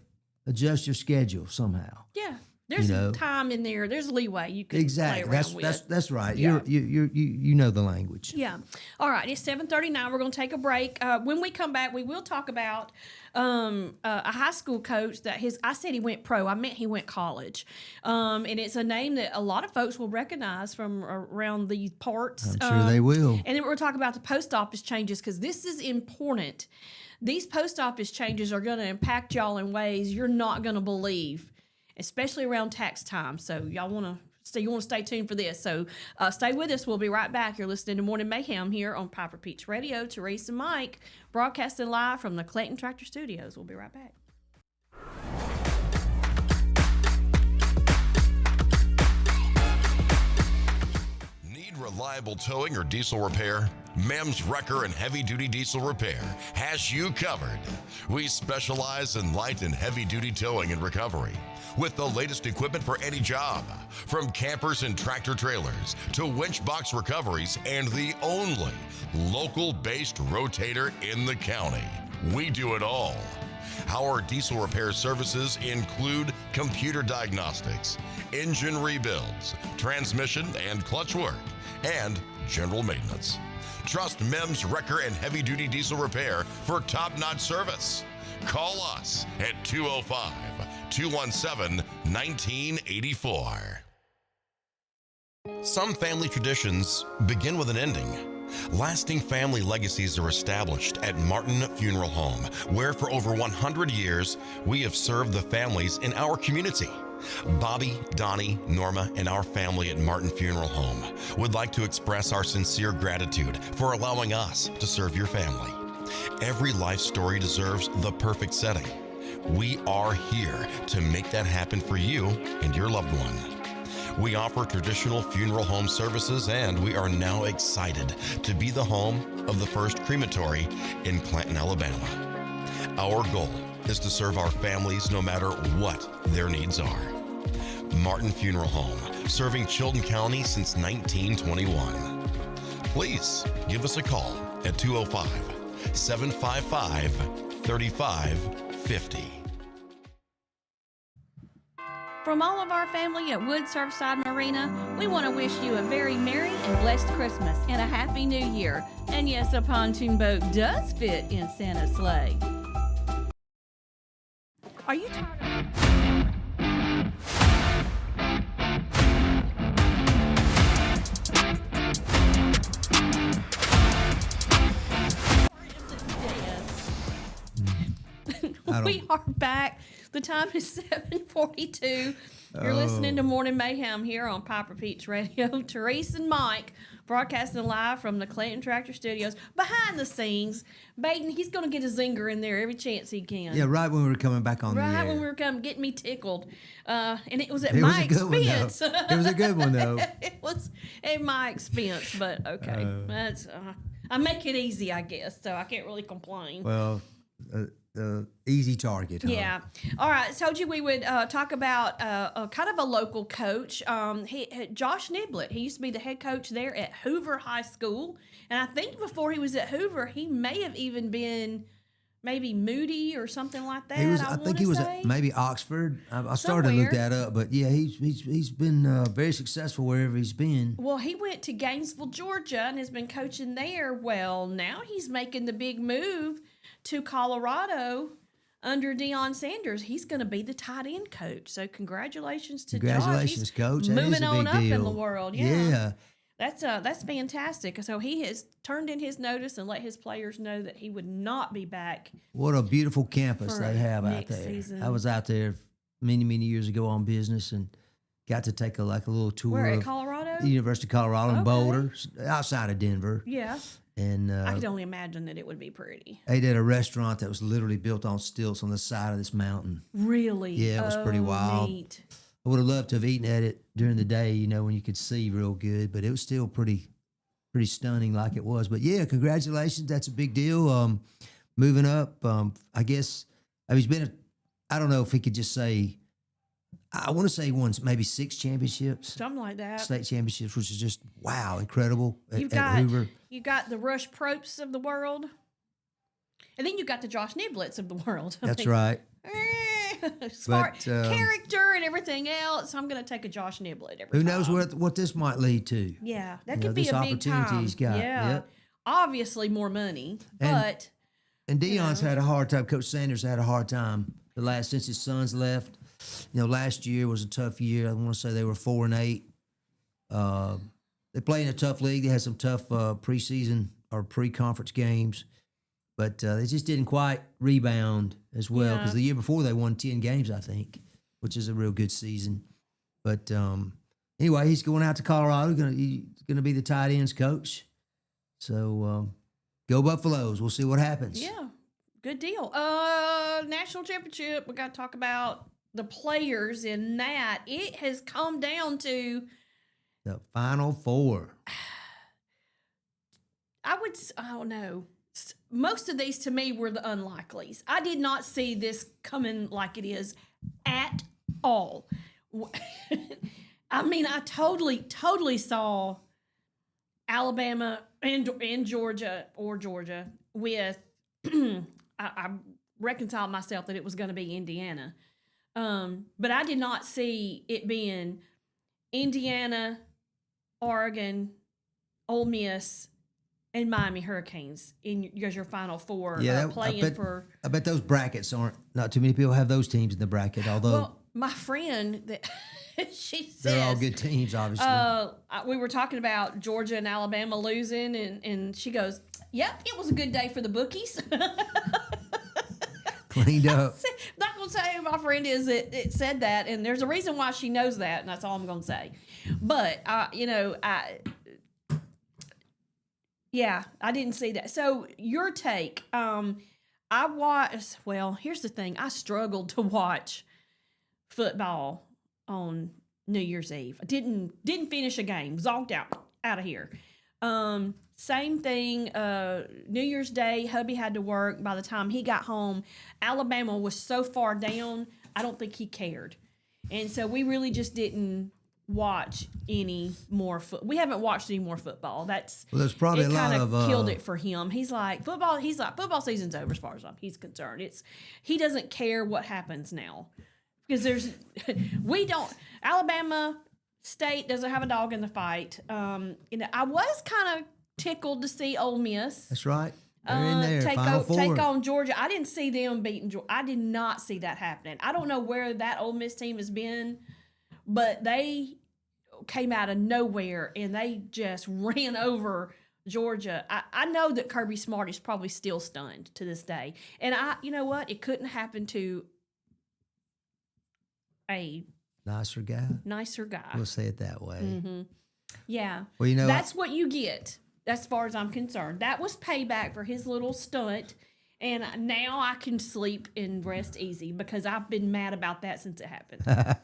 adjust your schedule somehow. Yeah. There's time in there. There's leeway you can exactly. play around with. That's right. Yeah. You know the language. Yeah. All right. It's 7:39. We're going to take a break. When we come back, we will talk about a high school coach that I said he went pro. I meant he went college. And it's a name that a lot of folks will recognize from around these parts. I'm sure they will. And then we're going to talk about the post office changes, because this is important. These post office changes are going to impact y'all in ways you're not going to believe, especially around tax time. So you want to stay tuned for this. So stay with us. We'll be right back. You're listening to Morning Mayhem here on Piper Peach Radio. Therese and Mike broadcasting live from the Clayton Tractor Studios. We'll be right back. Need reliable towing or diesel repair? Mem's Wrecker and Heavy Duty Diesel Repair has you covered. We specialize in light and heavy duty towing and recovery with the latest equipment for any job, from campers and tractor trailers to winch box recoveries, and the only local-based rotator in the county. We do it all. Our diesel repair services include computer diagnostics, engine rebuilds, transmission and clutch work, and general maintenance. Trust Mem's Wrecker and Heavy Duty Diesel Repair for top-notch service. Call us at 217-1984. Some family traditions begin with an ending. Lasting family legacies are established at Martin Funeral Home, where for over 100 years, we have served the families in our community. Bobby, Donnie, Norma, and our family at Martin Funeral Home would like to express our sincere gratitude for allowing us to serve your family. Every life story deserves the perfect setting. We are here to make that happen for you and your loved one. We offer traditional funeral home services, and we are now excited to be the home of the first crematory in Clanton, Alabama. Our goal is to serve our families no matter what their needs are. Martin Funeral Home, serving Chilton County since 1921. Please give us a call at 205-755-3550. From all of our family at Wood Surfside Marina, we want to wish you a very merry and blessed Christmas and a happy new year. And yes, a pontoon boat does fit in Santa's sleigh. Are you tired We are back. The time is 7:42. You're listening to Morning Mayhem here on Piper Peach Radio. Therese and Mike broadcasting live from the Clayton Tractor Studios. Behind the scenes, Baden, he's going to get a zinger in there every chance he can. Yeah, right when we were coming back on the air. Right when we were coming, getting me tickled. And it was at It was my a good one, though. expense. It was a good one, though. It was at my expense, but okay. That's I make it easy, I guess, so I can't really complain. Well, easy target, huh? Yeah. All right. Told you we would talk about a kind of a local coach. Josh Niblett. He used to be the head coach there at Hoover High School. And I think before he was at Hoover, he may have even been maybe Moody or something like that. I think he was at maybe Oxford. I started to look that up. But, yeah, he's been very successful wherever he's been. Well, he went to Gainesville, Georgia, and has been coaching there. Well, now he's making the big move to Colorado under Deion Sanders. He's going to be the tight end coach. So congratulations to Josh. Congratulations, Coach. That Moving is a on big up deal. in the world. Yeah. That's fantastic. So he has turned in his notice and let his players know that he would not be back. What a beautiful campus for they have out next there. season. I was out there many, many years ago on business and got to take a little tour Where, at of Colorado? the University of Colorado in Okay. Boulder, outside of Denver. Yeah. And I could only imagine that it would be pretty. ate at a restaurant that was literally built on stilts on the side of this mountain. Really? Yeah, it was pretty wild. Neat. I would have loved to have eaten at it during the day, when you could see real good, but it was still pretty stunning like it was. But yeah, congratulations. That's a big deal. Moving up, I guess, he's been, I don't know if he could just say, I want to say he won maybe 6 championships. Something like that. State championships, which is just, wow, incredible You've at Hoover. You got the Rush Propes of the world. And then you got the Josh Nibletts of the world. That's right. Smart But, character and everything else. I'm going to take a Josh Niblett every Who time. knows what this might lead to. Yeah, that You could know, be this a big opportunity time. he's got. Yeah. Yep. Obviously more money, but And Deion's had a hard time. Coach Sanders had a hard time since his sons left. Last year was a tough year. I want to say they were 4-8. They play in a tough league. They had some tough preseason or pre-conference games, but they just didn't quite rebound as well because Yeah. the year before they won 10 games, I think, which is a real good season. But anyway, he's going out to Colorado. He's gonna be the tight ends coach. So go Buffaloes. We'll see what happens. yeah, good deal. National championship. We got to talk about the players in that. It has come down to, The Final Four. I don't know. Most of these to me were the unlikelies. I did not see this coming like it is at all. I mean, I totally saw Alabama and Georgia with, I reconciled myself that it was going to be Indiana. But I did not see it being Indiana, Oregon, Ole Miss, and Miami Hurricanes in your Final Four Yeah, playing for. I bet those brackets aren't. Not too many people have those teams in the bracket. Although Well, my friend that she says they're all good teams, obviously. we were talking about Georgia and Alabama losing, and she goes, "Yep, it was a good day for the bookies." Cleaned up. I'm not gonna say who my friend is that it said that, and there's a reason why she knows that, and that's all I'm gonna say. But yeah, I didn't see that. So your take, I watched. Well, here's the thing: I struggled to watch football on New Year's Eve. I didn't finish a game. Zonked out of here. Same thing. New Year's Day, hubby had to work. By the time he got home, Alabama was so far down, I don't think he cared. And so we really just didn't watch any more we haven't watched any more football. There's probably a lot of killed it for him. He's like football season's over as far as he's concerned. He doesn't care what happens now. Because Alabama State doesn't have a dog in the fight. I was kind of tickled to see Ole Miss. That's right. They're in there. Take Final Four. on Georgia. I didn't see them beating Georgia. I did not see that happening. I don't know where that Ole Miss team has been, but they came out of nowhere and they just ran over Georgia. I know that Kirby Smart is probably still stunned to this day. And you know what? It couldn't happen to a nicer guy. We'll say it that way. Mm-hmm. Yeah. Well, that's what you get, as far as I'm concerned. That was payback for his little stunt, and now I can sleep and rest easy because I've been mad about that since it happened.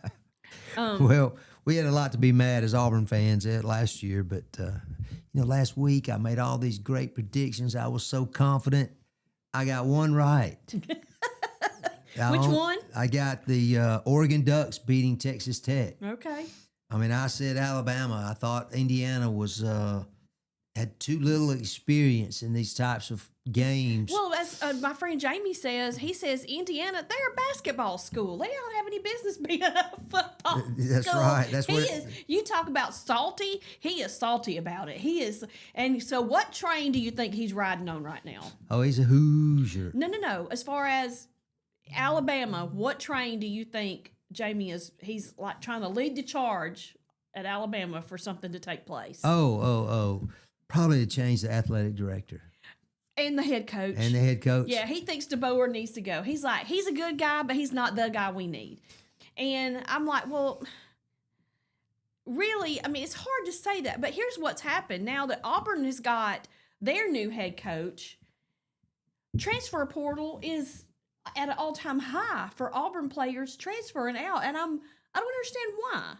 Well, we had a lot to be mad as Auburn fans at last year, but last week I made all these great predictions. I was so confident. I got one right. Which one? I got the Oregon Ducks beating Texas Tech. Okay. I mean, I said Alabama. I thought Indiana was had too little experience in these types of games. Well, as my friend Jamie says, he says Indiana, they're a basketball school. They don't have any business being a football That's school. right. That's what You talk about salty. He is salty about it. He is. And so, what train do you think he's riding on right now? Oh, he's a Hoosier. No. As far as Alabama, what train do you think Jamie is? He's like trying to lead the charge at Alabama for something to take place. Oh. Probably to change the athletic director. And the head coach. Yeah, he thinks DeBoer needs to go. He's like, he's a good guy, but he's not the guy we need. And I'm like, well, really? I mean, it's hard to say that. But here's what's happened. Now that Auburn has got their new head coach, transfer portal is at an all-time high for Auburn players transferring out. And I don't understand why.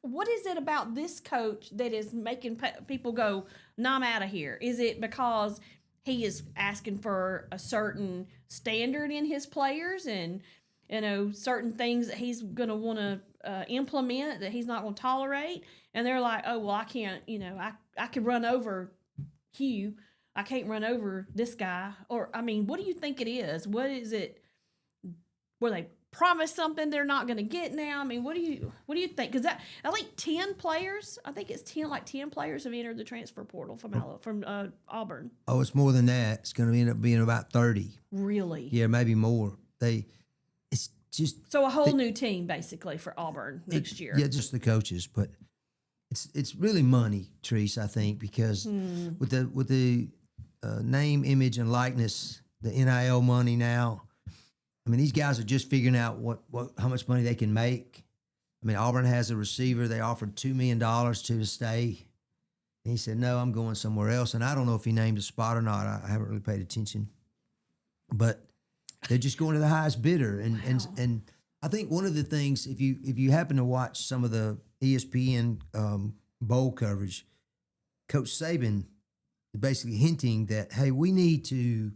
What is it about this coach that is making people go, no, I'm out of here? Is it because he is asking for a certain standard in his players and, certain things that he's going to want to implement that he's not going to tolerate? And they're like, oh, well, I can't, I could run over Hugh. I can't run over this guy. Or, I mean, what do you think it is? What is it? Were they promise something they're not going to get now? I mean, what do you think? Because I think 10 players. I think it's 10 players have entered the transfer portal from Auburn. Oh, it's more than that. It's going to end up being about 30. Really? Yeah, maybe more. It's just so a whole new team basically for Auburn next year. Yeah, just the coaches, but it's really money, Treese. I think because with the name, image, and likeness, the NIL money now. I mean, these guys are just figuring out how much money they can make. I mean, Auburn has a receiver. They offered $2 million to stay. And he said, no, I'm going somewhere else. And I don't know if he named a spot or not. I haven't really paid attention. But they're just going to the highest bidder. And I think one of the things, if you happen to watch some of the ESPN bowl coverage, Coach Saban is basically hinting that, hey, we need to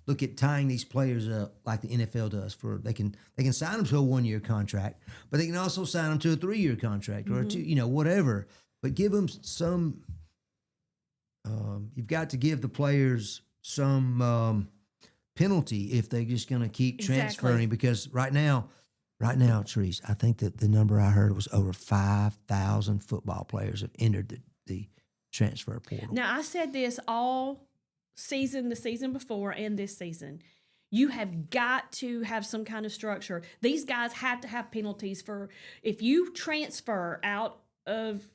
look at tying these players up like the NFL does. They can sign them to a 1-year contract, but they can also sign them to a 3-year contract or a 2, whatever. But give them some. You've got to give the players some penalty if they're just going to keep transferring. Because right now, Treese, I think that the number I heard was over 5,000 football players have entered the transfer portal. Now, I said this all season, the season before and this season. You have got to have some kind of structure. These guys have to have penalties for if you transfer out of,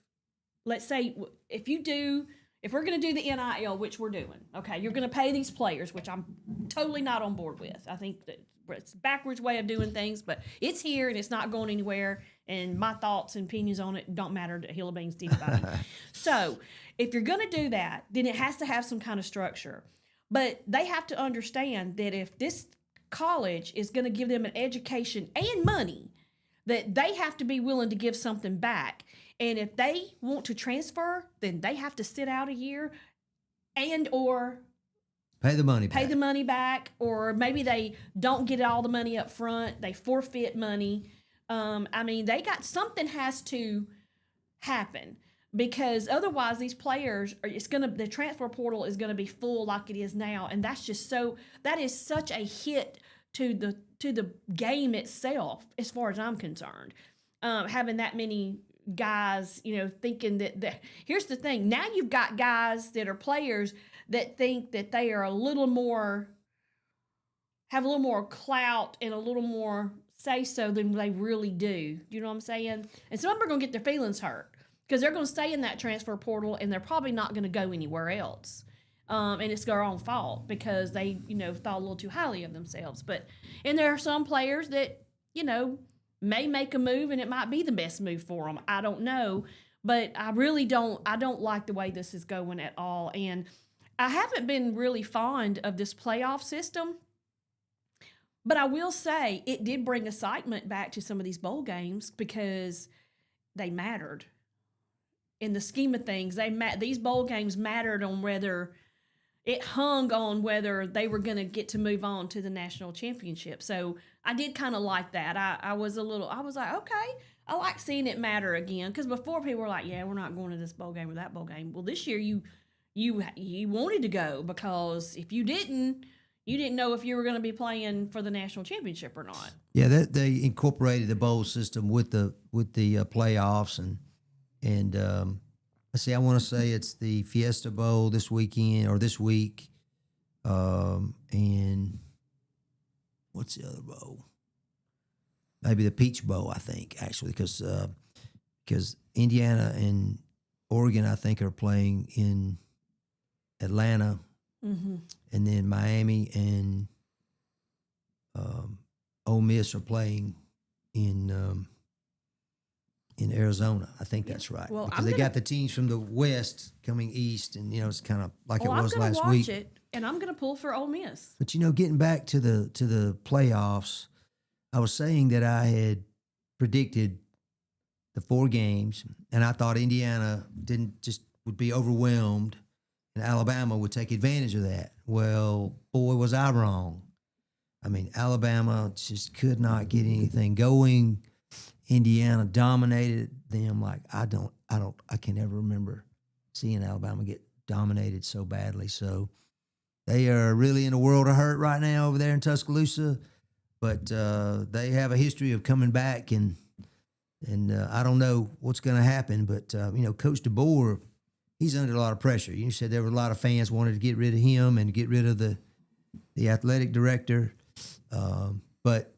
let's say, if we're going to do the NIL, which we're doing, okay, you're going to pay these players, which I'm totally not on board with. I think that it's a backwards way of doing things, but it's here and it's not going anywhere. And my thoughts and opinions on it don't matter to hill of beans to anybody. So if you're going to do that, then it has to have some kind of structure. But they have to understand that if this college is going to give them an education and money, that they have to be willing to give something back. And if they want to transfer, then they have to sit out a year and or pay the money back, or maybe they don't get all the money up front. They forfeit money. I mean, something has to happen. Because otherwise, these players the transfer portal is gonna be full like it is now, and that is such a hit to the game itself, as far as I'm concerned. Having that many guys, thinking that here's the thing. Now you've got guys that are players that think that they are have a little more clout and a little more say so than they really do. You know what I'm saying? And some of them are gonna get their feelings hurt. Because they're going to stay in that transfer portal, and they're probably not going to go anywhere else. And it's their own fault because they, thought a little too highly of themselves. And there are some players that, may make a move, and it might be the best move for them. I don't know. But I don't like the way this is going at all. And I haven't been really fond of this playoff system. But I will say it did bring excitement back to some of these bowl games because they mattered. In the scheme of things, these bowl games mattered on whether it hung on whether they were going to get to move on to the national championship. So I did kind of like that. I was like, okay, I like seeing it matter again. Because before people were like, yeah, we're not going to this bowl game or that bowl game. Well, this year you wanted to go because if you didn't know if you were going to be playing for the national championship or not. Yeah, they incorporated the bowl system with the playoffs and let's see, I want to say it's the Fiesta Bowl this weekend or this week. And what's the other bowl? Maybe the Peach Bowl, I think, actually, because Indiana and Oregon, I think, are playing in Atlanta, and then Miami and Ole Miss are playing in Arizona. I think that's right. Well, because they got the teams from the West coming east, and it's kind of like it was last week. I'm going to watch it, and I'm going to pull for Ole Miss. But getting back to the playoffs, I was saying that I had predicted the 4 games, and I thought Indiana would be overwhelmed, and Alabama would take advantage of that. Well, boy, was I wrong. I mean, Alabama just could not get anything going. Indiana dominated them like I can never remember seeing Alabama get dominated so badly. So they are really in a world of hurt right now over there in Tuscaloosa, but they have a history of coming back, and I don't know what's going to happen. But Coach DeBoer, he's under a lot of pressure. You said there were a lot of fans wanted to get rid of him and get rid of the athletic director, but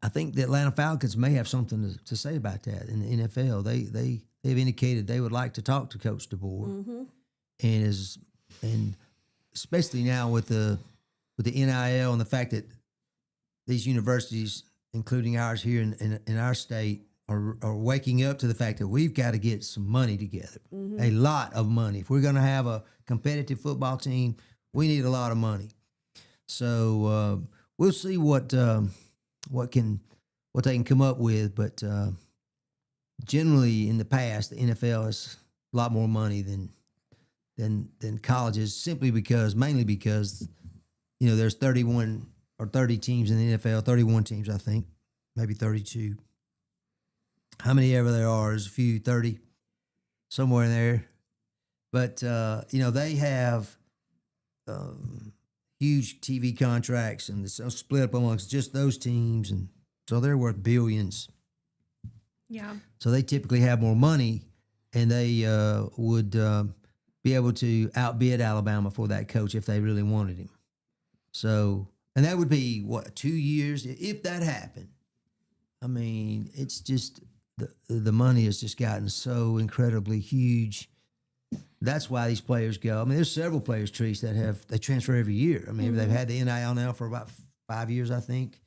I think the Atlanta Falcons may have something to say about that in the NFL. They've indicated they would like to talk to Coach DeBoer, and especially now with the NIL and the fact that these universities, including ours here in our state, are waking up to the fact that we've got to get some money together, a lot of money. If we're going to have a competitive football team, we need a lot of money. So we'll see what they can come up with, but generally in the past, the NFL has a lot more money than colleges, mainly because there's 31 or 30 teams in the NFL, 31 teams I think, maybe 32. How many ever there are? There's a few, 30, somewhere in there. But they have huge TV contracts, and it's split up amongst just those teams, and so they're worth billions. Yeah. So they typically have more money, and they would be able to outbid Alabama for that coach if they really wanted him. So, and that would be, 2 years, if that happened. I mean, it's just, the money has just gotten so incredibly huge. That's why these players go. I mean, there's several players, Treese, they transfer every year. I mean, they've had the NIL now for about 5 years, I think.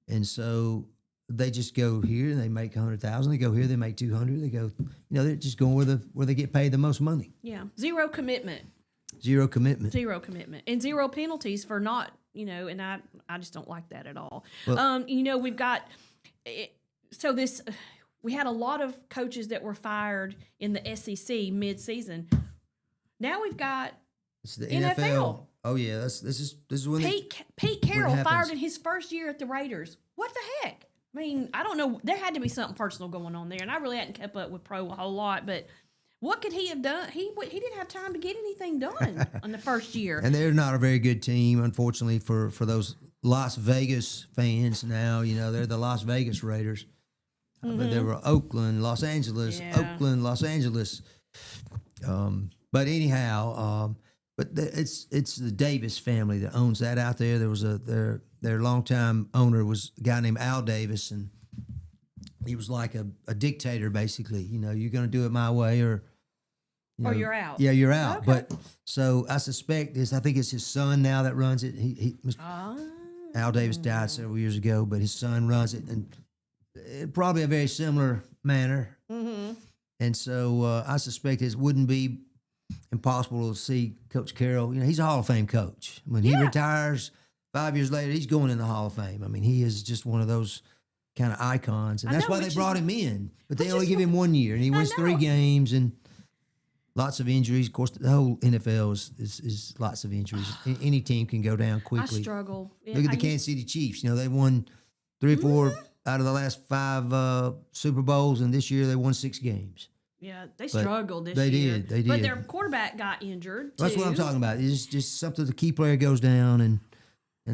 And so they just go here and they make 100,000. They go here, they make 200. They go, they're just going where they get paid the most money. Yeah. Zero commitment. Zero commitment. Zero commitment. And zero penalties for not, and I just don't like that at all. Well, We've got, we had a lot of coaches that were fired in the SEC mid-season. Now we've got it's the NFL. Oh yeah, this is when Pete Carroll fired in his first year at the Raiders. What the heck? I mean, I don't know. There had to be something personal going on there, and I really hadn't kept up with Pro a whole lot. But what could he have done? He didn't have time to get anything done on the first year. And they're not a very good team, unfortunately, for those Las Vegas fans. Now they're the Las Vegas Raiders. But there were Oakland, Los Angeles, Oakland, Los Angeles. But anyhow, it's the Davis family that owns that out there. There was their longtime owner was a guy named Al Davis, and he was like a dictator, basically. You're going to do it my way, or you're out. Yeah, you're out. Okay. But so I suspect I think it's his son now that runs it. Al Davis died several years ago, but his son runs it, and probably a very similar manner. Mm-hmm. And so I suspect it wouldn't be impossible to see Coach Carroll. He's a Hall of Fame coach. When he retires 5 years later, he's going in the Hall of Fame. I mean, he is just one of those kind of icons. And that's why they brought him in. But they only give him 1 year, and he wins 3 games and lots of injuries. Of course, the whole NFL is lots of injuries. Any team can go down quickly. I struggle. Look at the Kansas City Chiefs. They won 3 or 4 out of the last 5 Super Bowls, and this year they won 6 games. Yeah, they struggled this year. They did. But their quarterback got injured, too. That's what I'm talking about. It's just something, the key player goes down, and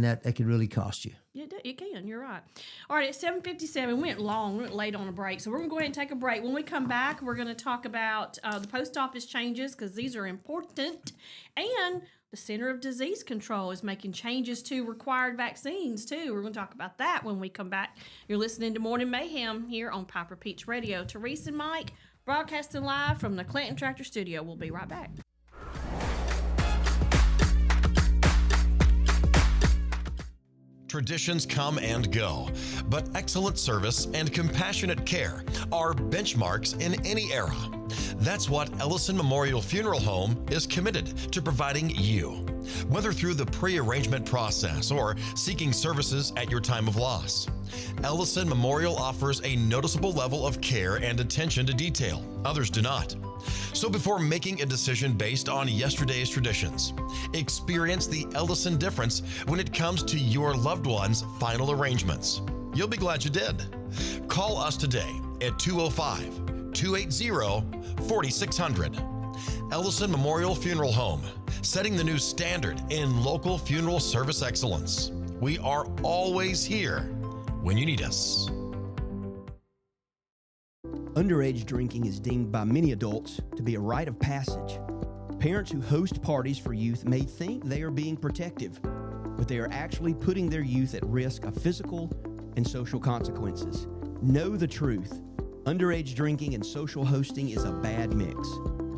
that could really cost you. It can. You're right. All right, at 7:57, we went late on a break, so we're going to go ahead and take a break. When we come back, we're going to talk about the post office changes, because these are important, and the Center of Disease Control is making changes to required vaccines, too. We're going to talk about that when we come back. You're listening to Morning Mayhem here on Piper Peach Radio. Therese and Mike, broadcasting live from the Clanton Tractor Studio. We'll be right back. Traditions come and go, but excellent service and compassionate care are benchmarks in any era. That's what Ellison Memorial Funeral Home is committed to providing you. Whether through the pre-arrangement process or seeking services at your time of loss, Ellison Memorial offers a noticeable level of care and attention to detail. Others do not. So before making a decision based on yesterday's traditions, experience the Ellison difference when it comes to your loved one's final arrangements. You'll be glad you did. Call us today at 205-280-4600. Ellison Memorial Funeral Home, setting the new standard in local funeral service excellence. We are always here when you need us. Underage drinking is deemed by many adults to be a rite of passage. Parents who host parties for youth may think they are being protective, but they are actually putting their youth at risk of physical and social consequences. Know the truth. Underage drinking and social hosting is a bad mix.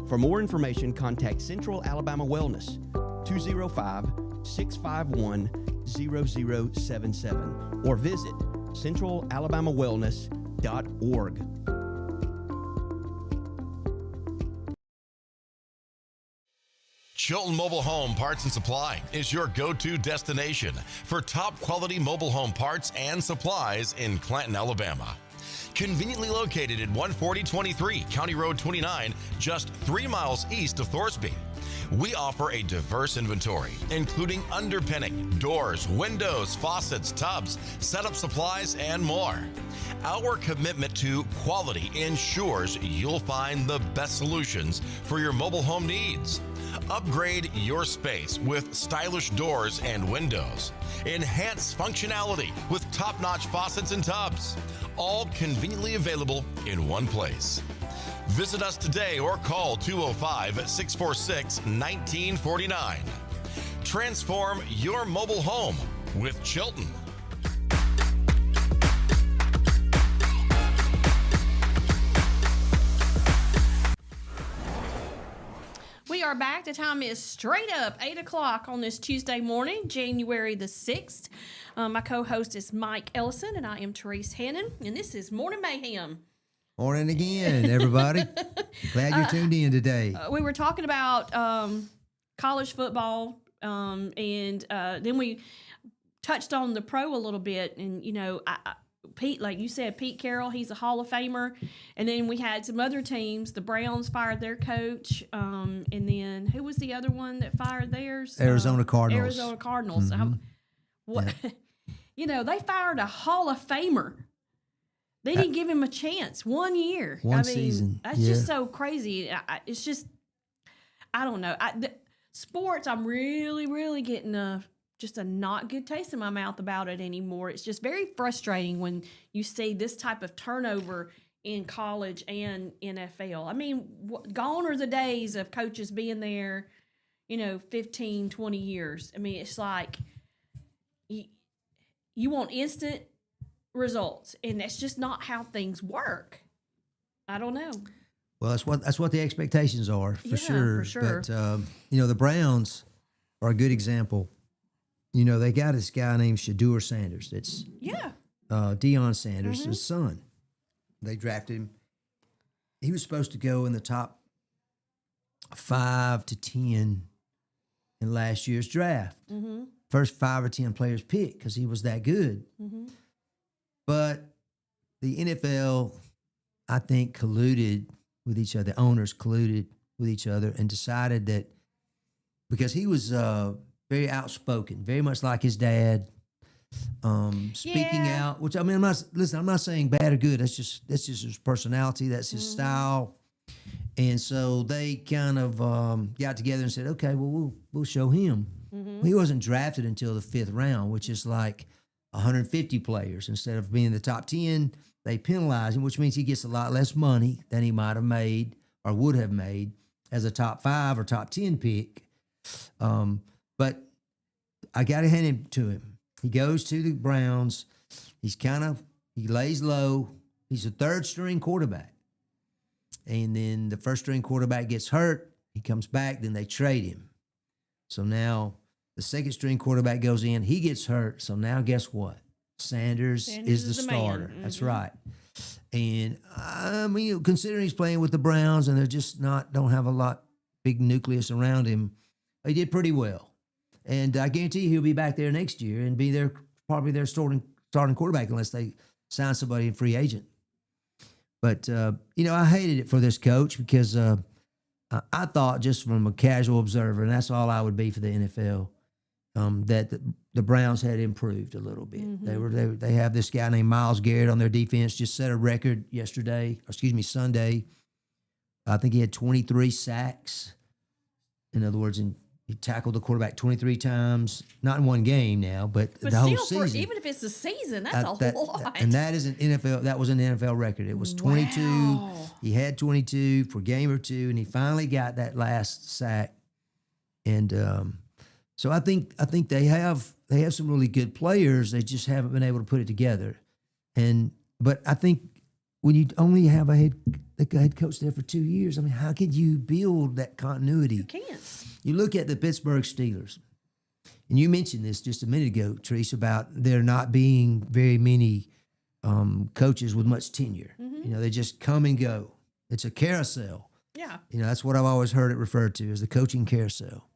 For more information, contact Central Alabama Wellness, 205-651-0077, or visit centralalabamawellness.org. Chilton Mobile Home Parts and Supply is your go-to destination for top quality mobile home parts and supplies in Clanton, Alabama. Conveniently located at 14023 County Road 29, just 3 miles east of Thorsby. We offer a diverse inventory, including underpinning, doors, windows, faucets, tubs, setup supplies, and more. Our commitment to quality ensures you'll find the best solutions for your mobile home needs. Upgrade your space with stylish doors and windows. Enhance functionality with top-notch faucets and tubs. All conveniently available in one place. Visit us today or call 205-646-1949. Transform your mobile home with Chilton. We are back. The time is straight up 8 o'clock on this Tuesday morning, January the 6th. My co-host is Mike Ellison, and I am Therese Hannon, and this is Morning Mayhem. Morning again, everybody. Glad you're tuned in today. We were talking about college football, and then we touched on the pro a little bit. And, you know, Pete, like you said, Pete Carroll, he's a Hall of Famer. And then we had some other teams. The Browns fired their coach. And then who was the other one that fired theirs? Arizona Cardinals. Arizona Cardinals. Yeah. You know, they fired a Hall of Famer. They didn't give him a chance. 1 year. One season. That's just so crazy. It's just, I don't know. Sports, I'm really, really getting just a not good taste in my mouth about it anymore. It's just very frustrating when you see this type of turnover in college and NFL. I mean, gone are the days of coaches being there, 15, 20 years. I mean, it's like you want instant results, and that's just not how things work. I don't know. Well, that's what the expectations are, for sure. For sure. But the Browns are a good example. They got this guy named Shedeur Sanders. It's Deion Sanders' his son. They drafted him. He was supposed to go in the top 5 to 10 in last year's draft. Mm-hmm. First 5 or 10 players picked because he was that good. Mm-hmm. But the NFL, I think, colluded with each other. The owners colluded with each other and decided that because he was very outspoken, very much like his dad, speaking out. Which I'm not saying bad or good. That's just his personality. That's his style. And so they kind of got together and said, okay, well, we'll show him. Mm-hmm. He wasn't drafted until the 5th round, which is like 150 players. Instead of being in the top 10, they penalize him, which means he gets a lot less money than he might have made or would have made as a top 5 or top 10 pick. But I got to hand it to him. He goes to the Browns. He lays low. He's a 3rd-string quarterback. And then the 1st-string quarterback gets hurt. He comes back. Then they trade him. So now the 2nd-string quarterback goes in. He gets hurt. So now guess what? Sanders is the starter. Mm-hmm. That's right. And considering he's playing with the Browns and they're just don't have a lot big nucleus around him, he did pretty well. And I guarantee you he'll be back there next year and be probably their starting quarterback unless they sign somebody in free agent. But, I hated it for this coach because I thought, just from a casual observer, and that's all I would be for the NFL, that the Browns had improved a little bit. Mm-hmm. They have this guy named Myles Garrett on their defense, just set a record Sunday. I think he had 23 sacks. In other words, he tackled the quarterback 23 times, not in one game now, but the whole season. Even if it's the season, that's a whole lot. And that is that was an NFL record. It was 22. Wow. He had 22 for a game or two, and he finally got that last sack. And so I think they have some really good players. They just haven't been able to put it together. But I think when you only have a head coach there for 2 years, I mean, how could you build that continuity? You can't. You look at the Pittsburgh Steelers, and you mentioned this just a minute ago, Therese, about there not being very many coaches with much tenure. Mm-hmm. They just come and go. It's a carousel. Yeah. That's what I've always heard it referred to as the coaching carousel.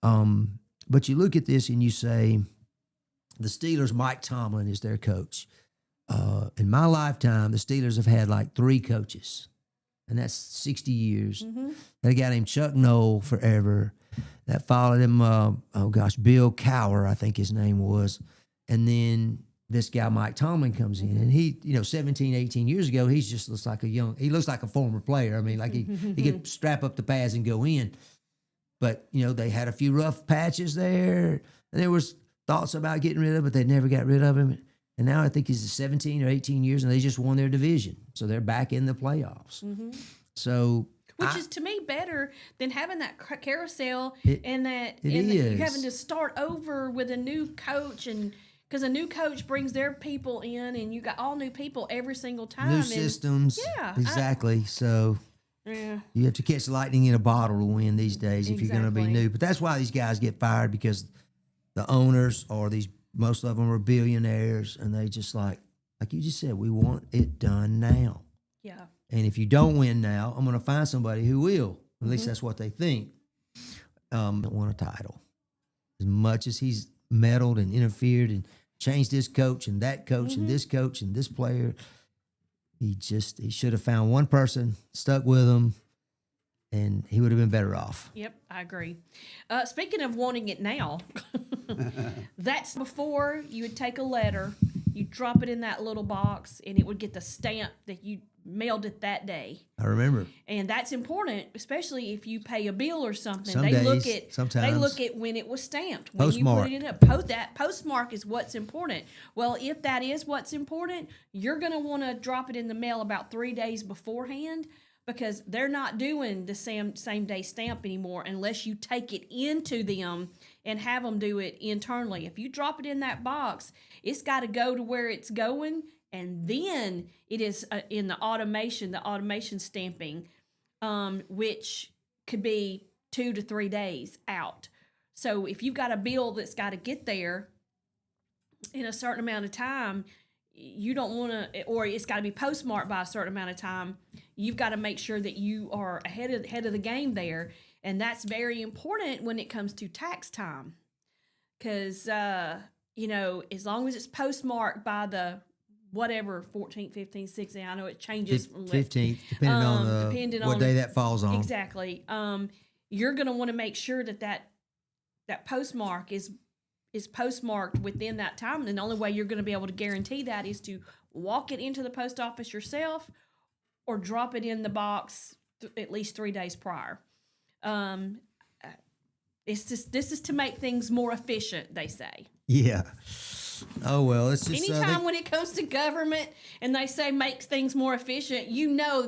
But you look at this and you say, the Steelers, Mike Tomlin is their coach. In my lifetime, the Steelers have had like 3 coaches, and that's 60 years. Mm-hmm. They got named Chuck Noll forever. That followed him, Bill Cowher, I think his name was. And then this guy, Mike Tomlin, comes in, and he, 17, 18 years ago, he looks like a former player. I mean, like he could strap up the pads and go in. But, they had a few rough patches there, and there was thoughts about getting rid of him, but they never got rid of him. And now I think he's 17 or 18 years, and they just won their division. So they're back in the playoffs. So Which is to me better than having that carousel and is. having to start over with a new coach, and because a new coach brings their people in, and you got all new people every single time. New systems. Yeah, Exactly. So yeah. you have to catch lightning in a bottle to win these days if you're going to be Exactly. new. But that's why these guys get fired, because the owners or most of them are billionaires, and they just like you just said, we want it done now. Yeah. And if you don't win now, I'm going to find somebody who will. At least that's what they think. Don't want a title. As much as he's meddled and interfered and changed this coach and that coach and this coach and this player, he should have found one person, stuck with him, and he would have been better off. Yep, I agree. Speaking of wanting it now, that's before you would take a letter, you drop it in that little box, and it would get the stamp that you mailed it that day. I remember. And that's important, especially if you pay a bill or something. Some They days, look at sometimes. when it was stamped. When Postmark. you put it in that postmark is what's important. Well, if that is what's important, you're going to want to drop it in the mail about 3 days beforehand, because they're not doing the same day stamp anymore unless you take it into them and have them do it internally. If you drop it in that box, it's got to go to where it's going, and then it is in the automation stamping, which could be 2 to 3 days out. So if you've got a bill that's got to get there in a certain amount of time, you don't want to, or it's got to be postmarked by a certain amount of time. You've got to make sure that you are ahead of the game there, and that's very important when it comes to tax time, because as long as it's postmarked by the whatever 14th, 15th, 16th, I know it changes from 15th, depending on what day that falls on. Exactly. You're going to want to make sure that postmark is postmarked within that time. And the only way you're going to be able to guarantee that is to walk it into the post office yourself or drop it in the box at least 3 days prior. This is to make things more efficient, they say. Yeah. Oh, well, it's just... Anytime when it comes to government and they say makes things more efficient,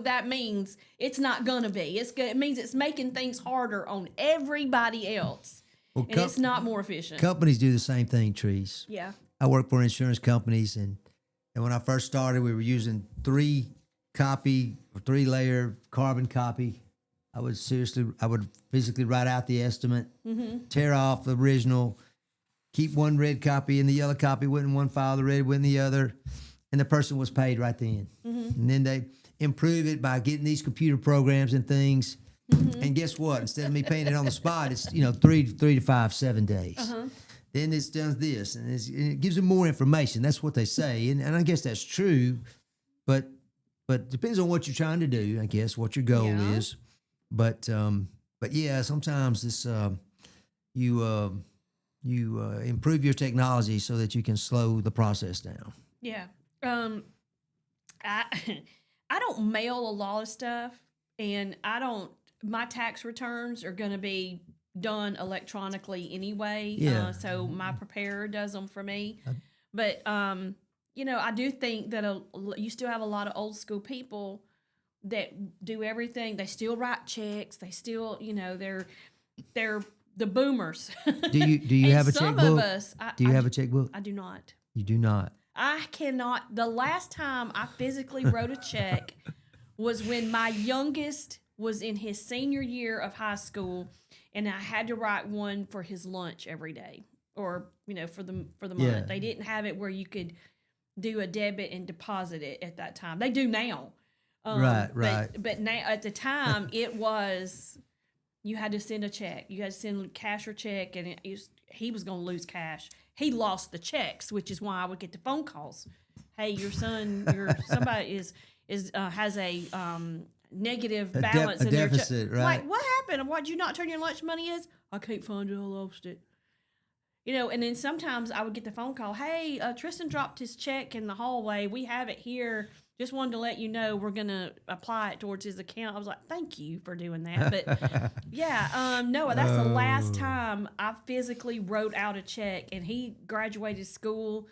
that means it's not going to be. It means it's making things harder on everybody else. Well, and it's not more efficient. Companies do the same thing, Trees. Yeah. I work for insurance companies, and when I first started, we were using 3-layer carbon copy. I would physically write out the estimate, tear off the original, keep one red copy and the yellow copy went in one file, the red went in the other, and the person was paid right then. And then they improve it by getting these computer programs and things. And guess what? Instead of me paying it on the spot, it's 3 to 5, 7 days. Then it's done this, and it gives them more information. That's what they say, and I guess that's true. But depends on what you're trying to do. I guess what your goal is. But yeah, sometimes this you improve your technology so that you can slow the process down. Yeah. I don't mail a lot of stuff, and my tax returns are going to be done electronically anyway. Yeah. So my preparer does them for me. But, I do think that you still have a lot of old school people that do everything. They still write checks. They still, they're the boomers. Do you have a checkbook? Some of us. Do you have a checkbook? I do not. You do not. I cannot. The last time I physically wrote a check was when my youngest was in his senior year of high school, and I had to write one for his lunch every day, or for the month. Yeah. They didn't have it where you could do a debit and deposit it at that time. They do now. Right. But now, at the time, it was you had to send a check. You had to send cash or check, and he was going to lose cash. He lost the checks, which is why I would get the phone calls. Hey, your somebody has a negative balance a in their deficit, right? Like, what happened? Why'd you not turn your lunch money in? I can't find it. I lost it. And then sometimes I would get the phone call. Hey, Tristan dropped his check in the hallway. We have it here. Just wanted to let you know we're going to apply it towards his account. I was like, thank you for doing that. But yeah, no, that's the last time I physically wrote out a check, and he graduated school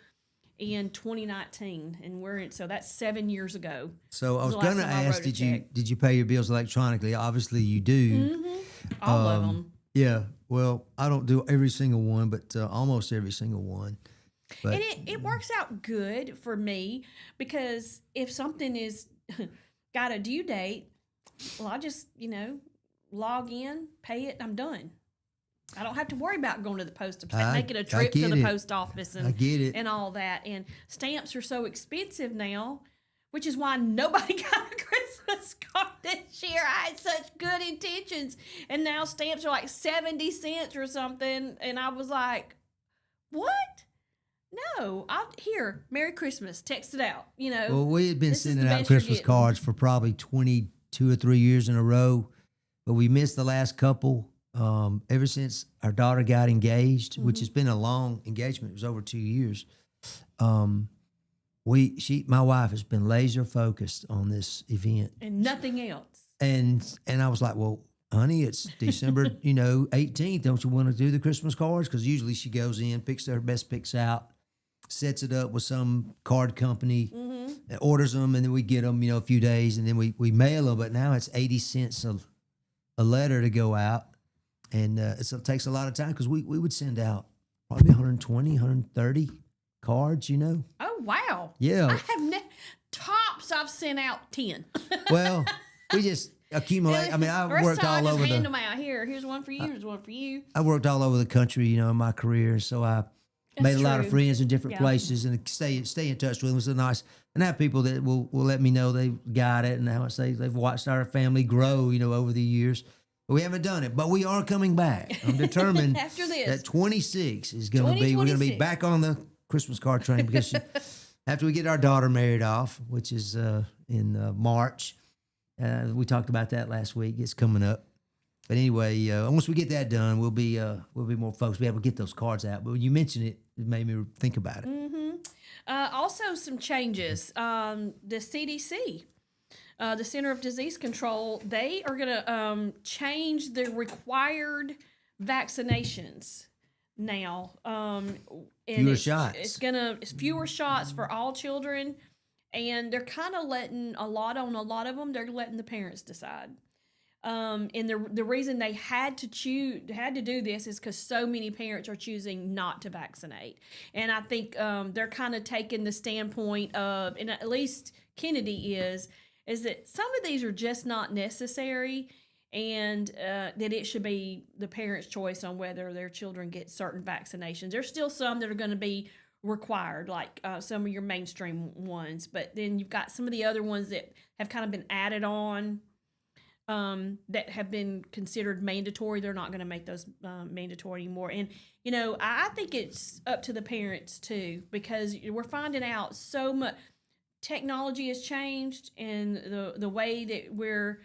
in 2019, and so that's 7 years ago. So I was the last going to time I ask, wrote a did you pay your bills electronically? Obviously, you do. All of them. Yeah. Well, I don't do every single one, but almost every single one. But And it works out good for me because if something is got a due date, well, I just, log in, pay it, I'm done. I don't have to worry about going to the post office, making a trip to the post office I get it. and all that. And stamps are so expensive now, which is why nobody got a Christmas card this year. I had such good intentions. And now stamps are like 70 cents or something. And I was like, what? No, here, Merry Christmas, text it out, Well, we had been this is sending the out best you're Christmas getting. cards for probably 22 or 3 years in a row, but we missed the last couple. Ever since our daughter got engaged, which has been a long engagement, it was over 2 years. My wife has been laser focused on this event, And nothing else. and I was like, well, honey, it's December, 18th. Don't you want to do the Christmas cards? Because usually she goes in, picks her best picks out, sets it up with some card company, and orders them, and then we get them, a few days, and then we mail them. But now it's 80 cents a letter to go out, and it takes a lot of time because we would send out probably 120, 130 cards, Oh, wow. Yeah. I have tops, I've sent out 10. Well, we just accumulate. I mean, I The rest worked of the time, all I just over hand the. them out. Here's one for you. Here's one for you. I worked all over the country, in my career, so I made a lot of true. friends in different Yeah. places, and stay in touch with them. It's nice, and I have people that will let me know they got it and how much they've watched our family grow, over the years. But we haven't done it, but we are coming back. I'm determined After this. that 26 is going to be. We're going to be 2026. back on the Christmas card train because after we get our daughter married off, which is in March. We talked about that last week. It's coming up. But anyway, once we get that done, we'll be more folks. Be able to get those cards out. But when you mentioned it, it made me think about it. Also, some changes. The CDC, the Center of Disease Control, they are going to change the required vaccinations now. And Fewer shots. It's fewer shots for all children, and they're kind of letting a lot of them. They're letting the parents decide. And the reason they had to do this is because so many parents are choosing not to vaccinate, and I think they're kind of taking the standpoint of, and at least Kennedy is that some of these are just not necessary, and that it should be the parents' choice on whether their children get certain vaccinations. There's still some that are going to be required, like some of your mainstream ones, but then you've got some of the other ones that have kind of been added on. That have been considered mandatory. They're not going to make those mandatory anymore. And, I think it's up to the parents too, because we're finding out so much. Technology has changed, and the way that we're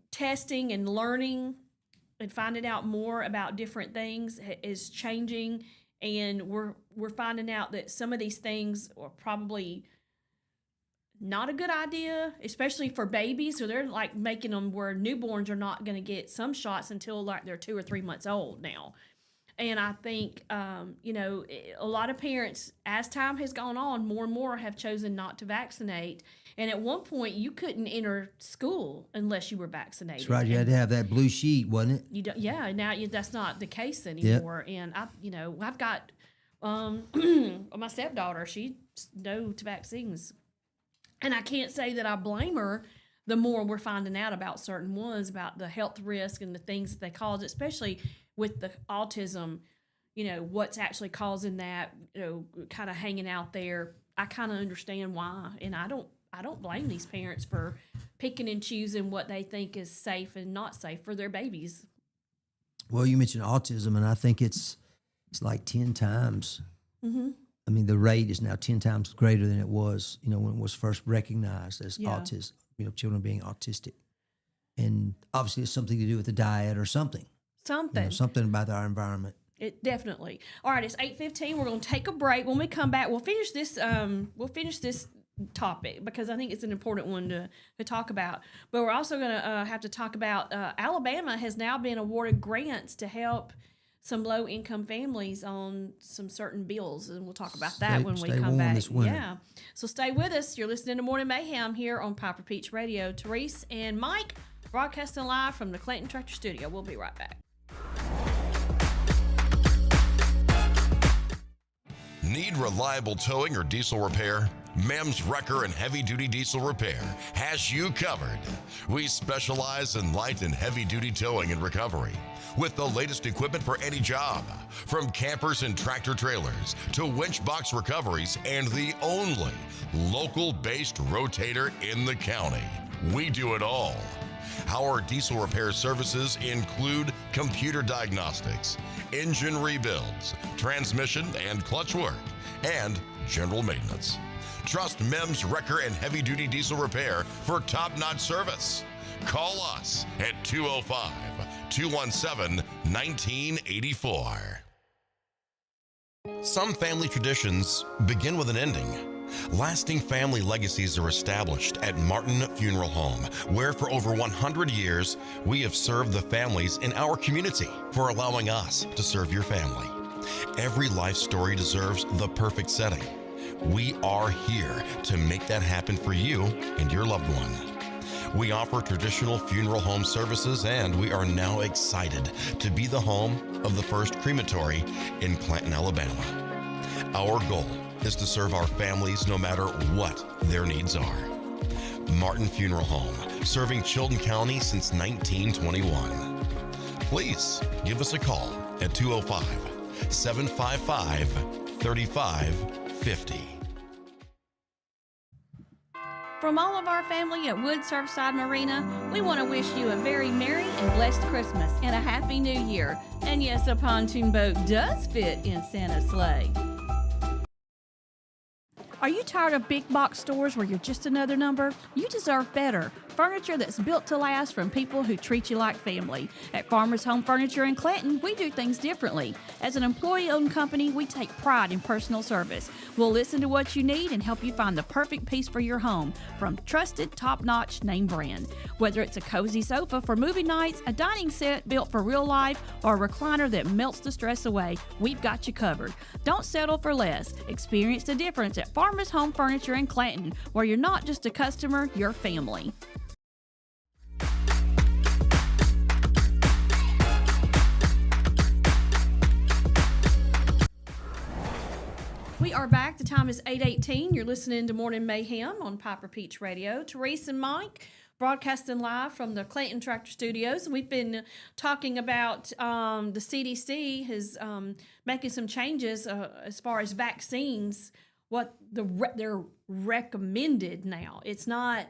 testing and learning and finding out more about different things is changing. And we're finding out that some of these things are probably not a good idea, especially for babies. So they're like making them where newborns are not going to get some shots until like they're 2 or 3 months old now. And I think, a lot of parents, as time has gone on, more and more have chosen not to vaccinate. And at one point, you couldn't enter school unless you were vaccinated. That's right. You had to have that blue sheet, wasn't it? You don't, yeah. Now that's not the case anymore. And I've got my stepdaughter. She's no to vaccines. And I can't say that I blame her. The more we're finding out about certain ones, about the health risk and the things that they cause, especially with the autism, what's actually causing that, kind of hanging out there. I kind of understand why, and I don't blame these parents for picking and choosing what they think is safe and not safe for their babies. Well, you mentioned autism, and I think it's like 10 times. Mm-hmm. I mean, the rate is now 10 times greater than it was, when it was first recognized as autism, children being autistic. And obviously it's something to do with the diet or something. Something about our environment. It definitely. All right, it's 8:15. We're going to take a break. When we come back, we'll finish this topic because I think it's an important one to talk about. But we're also going to have to talk about Alabama has now been awarded grants to help some low income families on some certain bills, and we'll talk about that when we stay come warm back. this winter. Yeah, so stay with us. You're listening to Morning Mayhem here on Piper Peach Radio. Therese and Mike broadcasting live from the Clayton Tractor Studio. We'll be right back. Need reliable towing or diesel repair? MEMS Wrecker and Heavy Duty Diesel Repair has you covered. We specialize in light and heavy duty towing and recovery with the latest equipment for any job, from campers and tractor trailers to winch box recoveries, and the only local-based rotator in the county. We do it all. Our diesel repair services include computer diagnostics, engine rebuilds, transmission and clutch work, and general maintenance. Trust MEMS Wrecker and Heavy Duty Diesel Repair for top-notch service. Call us at 205-217-1984. Some family traditions begin with an ending. Lasting family legacies are established at Martin Funeral Home, where for over 100 years, we have served the families in our community for allowing us to serve your family. Every life story deserves the perfect setting. We are here to make that happen for you and your loved one. We offer traditional funeral home services, and we are now excited to be the home of the first crematory in Clanton, Alabama. Our goal is to serve our families no matter what their needs are. Martin Funeral Home, serving Chilton County since 1921. Please give us a call at 205-755-3550. From all of our family at Wood Surfside Marina, we want to wish you a very merry and blessed Christmas and a happy new year. And yes, a pontoon boat does fit in Santa's sleigh. Are you tired of big box stores where you're just another number? You deserve better. Furniture that's built to last from people who treat you like family. At Farmers Home Furniture in Clanton, we do things differently. As an employee-owned company, we take pride in personal service. We'll listen to what you need and help you find the perfect piece for your home from trusted, top-notch name brand. Whether it's a cozy sofa for movie nights, a dining set built for real life, or a recliner that melts the stress away, we've got you covered. Don't settle for less. Experience the difference at Farmers Home Furniture in Clanton, where you're not just a customer, you're family. We are back. The time is 8:18. You're listening to Morning Mayhem on Piper Peach Radio. Therese and Mike broadcasting live from the Clayton Tractor Studios. We've been talking about the CDC is making some changes as far as vaccines. What they're recommended now. It's not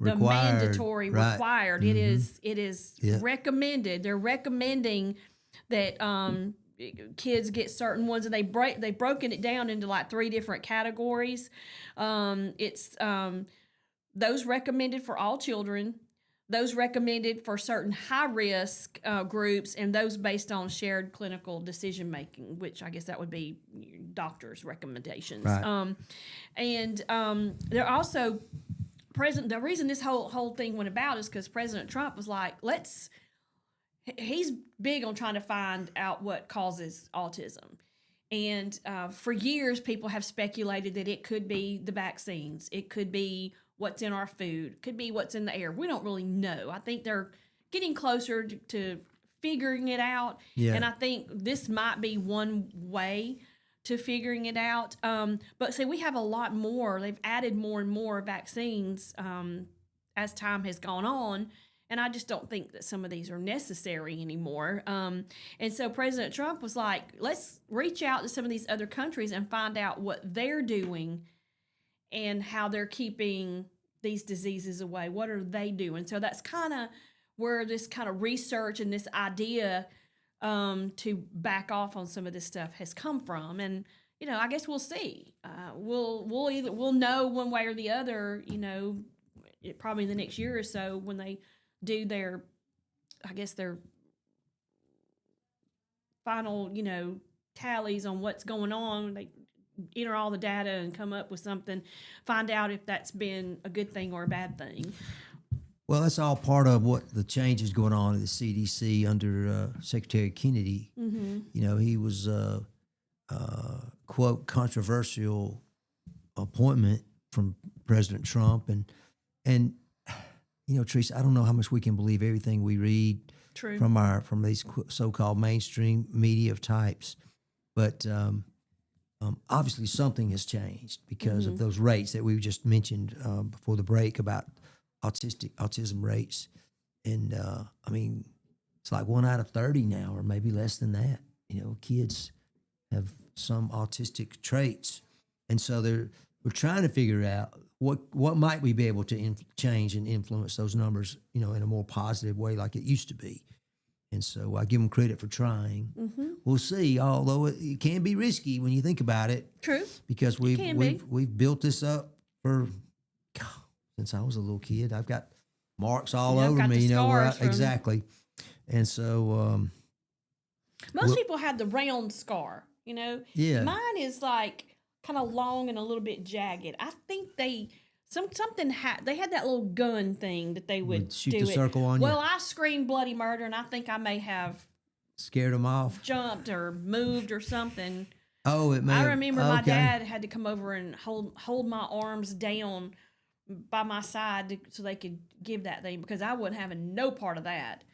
the mandatory required. Mm-hmm. It is recommended. They're recommending that kids get certain ones, and they've broken it down into like 3 different categories. It's those recommended for all children, those recommended for certain high risk groups, and those based on shared clinical decision making, which I guess that would be doctors' recommendations. Right. They're also the reason this whole thing went about is because President Trump was like, he's big on trying to find out what causes autism. And for years, people have speculated that it could be the vaccines. It could be what's in our food. It could be what's in the air. We don't really know. I think they're getting closer to figuring it out. Yeah. And I think this might be one way to figuring it out. But see, we have a lot more. They've added more and more vaccines as time has gone on. And I just don't think that some of these are necessary anymore. And so President Trump was like, let's reach out to some of these other countries and find out what they're doing and how they're keeping these diseases away. What are they doing? So that's kind of where this kind of research and this idea to back off on some of this stuff has come from. And, I guess we'll see. We'll know one way or the other, probably in the next year or so when they do their final, tallies on what's going on. They enter all the data and come up with something, find out if that's been a good thing or a bad thing. Well, that's all part of what the changes going on at the CDC under Secretary Kennedy. You know, he was quote controversial appointment from President Trump, and you know, Teresa, I don't know how much we can believe everything we read True. from these so-called mainstream media of types, but obviously something has changed because of those rates that we just mentioned before the break about autism rates, and I mean, it's like 1 out of 30 now, or maybe less than that. You know, kids have some autistic traits, and so we're trying to figure out what might we be able to change and influence those numbers, you know, in a more positive way like it used to be. And so I give them credit for trying. We'll see, although it can be risky when you think about it. True. Because we've built this up for since I was a little kid. I've got marks all over me, you know, exactly. And so most people have the round scar, you know. Yeah. Mine is like kind of long and a little bit jagged. I think they had that little gun thing that they would shoot do the circle on you. Well, I screamed bloody murder, and I think I may have scared them off, jumped or moved or something. Oh, it may. I remember my dad had to come over and hold my arms down by my side so they could give that thing, because I wasn't having no part of that.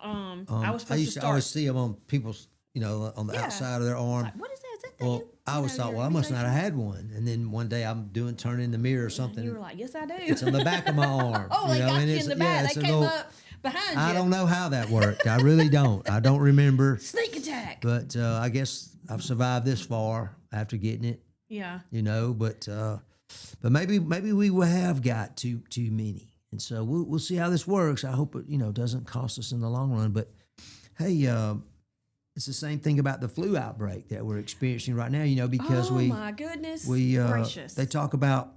I was supposed to always see them on people's, you know, on the outside of their arm. Like, what is that? Is that thing? Well, I always thought, well, I must not have had one. And then one day I'm turning the mirror or something. And you were like, yes, I do. It's on the back of my arm. Oh, they got you in the back. They came up behind you. I don't know how that worked. I really don't. I don't remember. Sneak attack. But I guess I've survived this far after getting it. Yeah. You know, but maybe we will have got too many. And so we'll see how this works. I hope it, you know, doesn't cost us in the long run. But hey, it's the same thing about the flu outbreak that we're experiencing right now, you know, because my goodness gracious. They talk about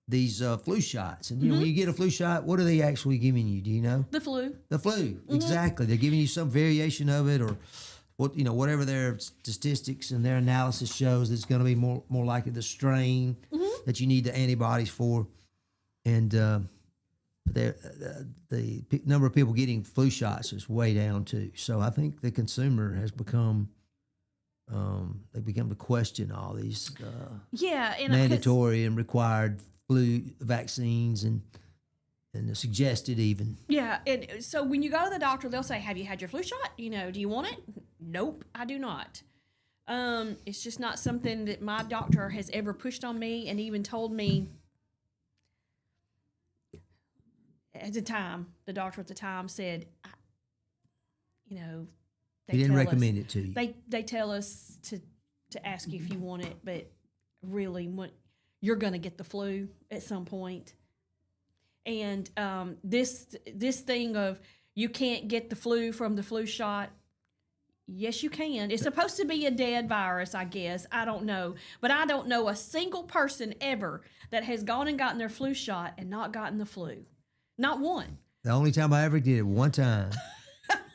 these flu shots. And, you know, when you get a flu shot, what are they actually giving you? Do you know? The flu. The flu, exactly. They're giving you some variation of it, or what, you know, whatever their statistics and their analysis shows, it's going to be more likely the strain that you need the antibodies for. And the number of people getting flu shots is way down too. So I think the consumer has become, they become to question all these and mandatory and required flu vaccines and suggested even. Yeah, and so when you go to the doctor, they'll say, have you had your flu shot? You know, do you want it? Nope, I do not. It's just not something that my doctor has ever pushed on me, and even told me at the time, the doctor at the time said, you know, he didn't recommend it to you. They tell us to ask you if you want it, but really, you're going to get the flu at some point. And this thing of you can't get the flu from the flu shot, yes, you can. It's supposed to be a dead virus, I guess. I don't know. But I don't know a single person ever that has gone and gotten their flu shot and not gotten the flu. Not one. The only time I ever did it, one time,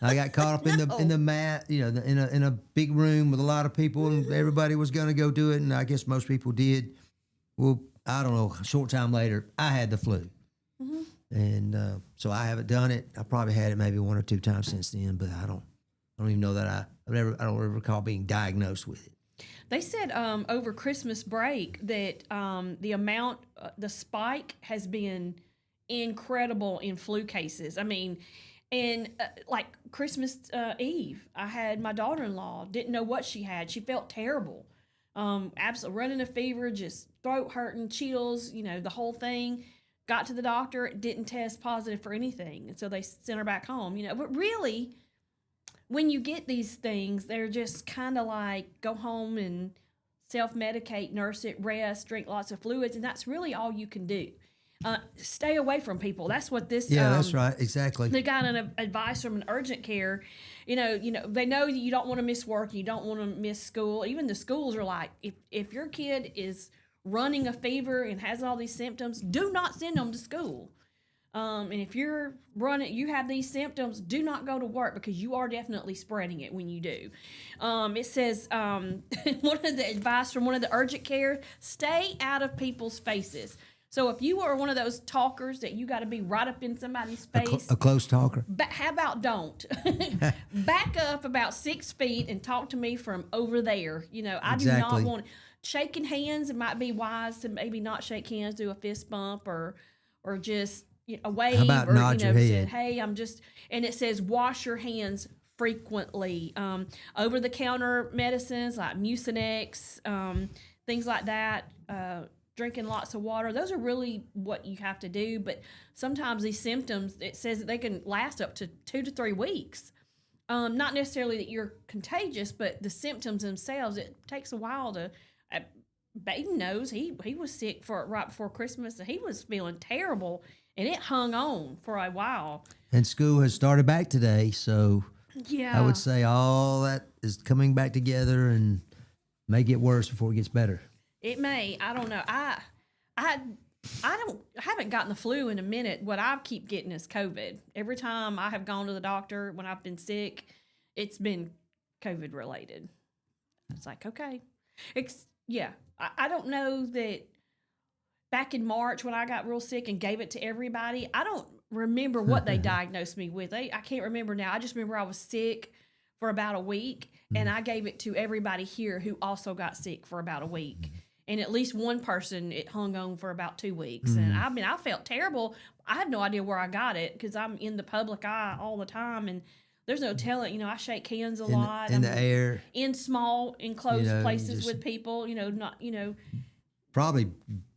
I got caught up in the mat, you know, in a big room with a lot of people, and everybody was going to go do it, and I guess most people did. Well, I don't know. A short time later, I had the flu, and so I haven't done it. I probably had it maybe 1 or 2 times since then, but I don't even know that I don't ever recall being diagnosed with it. They said over Christmas break that the spike has been incredible in flu cases. I mean, and like Christmas Eve, I had my daughter-in-law, didn't know what she had. She felt terrible. Absolutely running a fever, just throat hurting, chills, you know, the whole thing. Got to the doctor, didn't test positive for anything. And so they sent her back home, you know. But really, when you get these things, they're just kind of like go home and self-medicate, nurse it, rest, drink lots of fluids, and that's really all you can do. Stay away from people. That's what this. Yeah, that's right. Exactly. They got an advice from an urgent care. You know, they know that you don't want to miss work. You don't want to miss school. Even the schools are like, if your kid is running a fever and has all these symptoms, do not send them to school. And if you have these symptoms, do not go to work, because you are definitely spreading it when you do. It says, one of the advice from one of the urgent care, stay out of people's faces. So if you are one of those talkers that you got to be right up in somebody's face, A close talker. how about don't? Back up about 6 feet and talk to me from over there. You know, I do Exactly. not want shaking hands. It might be wise to maybe not shake hands, do a fist bump or just a wave. How about or, nod you know, your say, head? hey, I'm just, and it says wash your hands frequently. Over the counter medicines like Mucinex, things like that. Drinking lots of water. Those are really what you have to do. But sometimes these symptoms, it says that they can last up to 2 to 3 weeks. Not necessarily that you're contagious, but the symptoms themselves, it takes a while to. Baden knows he was sick right before Christmas, and he was feeling terrible, and it hung on for a while. And school has started back today, so Yeah, I would say all that is coming back together and may get worse before it gets better. it may. I don't know. I haven't gotten the flu in a minute. What I keep getting is COVID. Every time I have gone to the doctor when I've been sick, it's been COVID related. It's like, okay. I don't know that back in March when I got real sick and gave it to everybody, I don't remember what they diagnosed me with. I can't remember now. I just remember I was sick for about a week, and I gave it to everybody here who also got sick for about a week. And at least one person, it hung on for about 2 weeks. And I mean, I felt terrible. I have no idea where I got it because I'm in the public eye all the time. And there's no telling, you know, I shake hands a lot. In the air. In small, enclosed You know, places just- with people, you know, not, you know. Probably,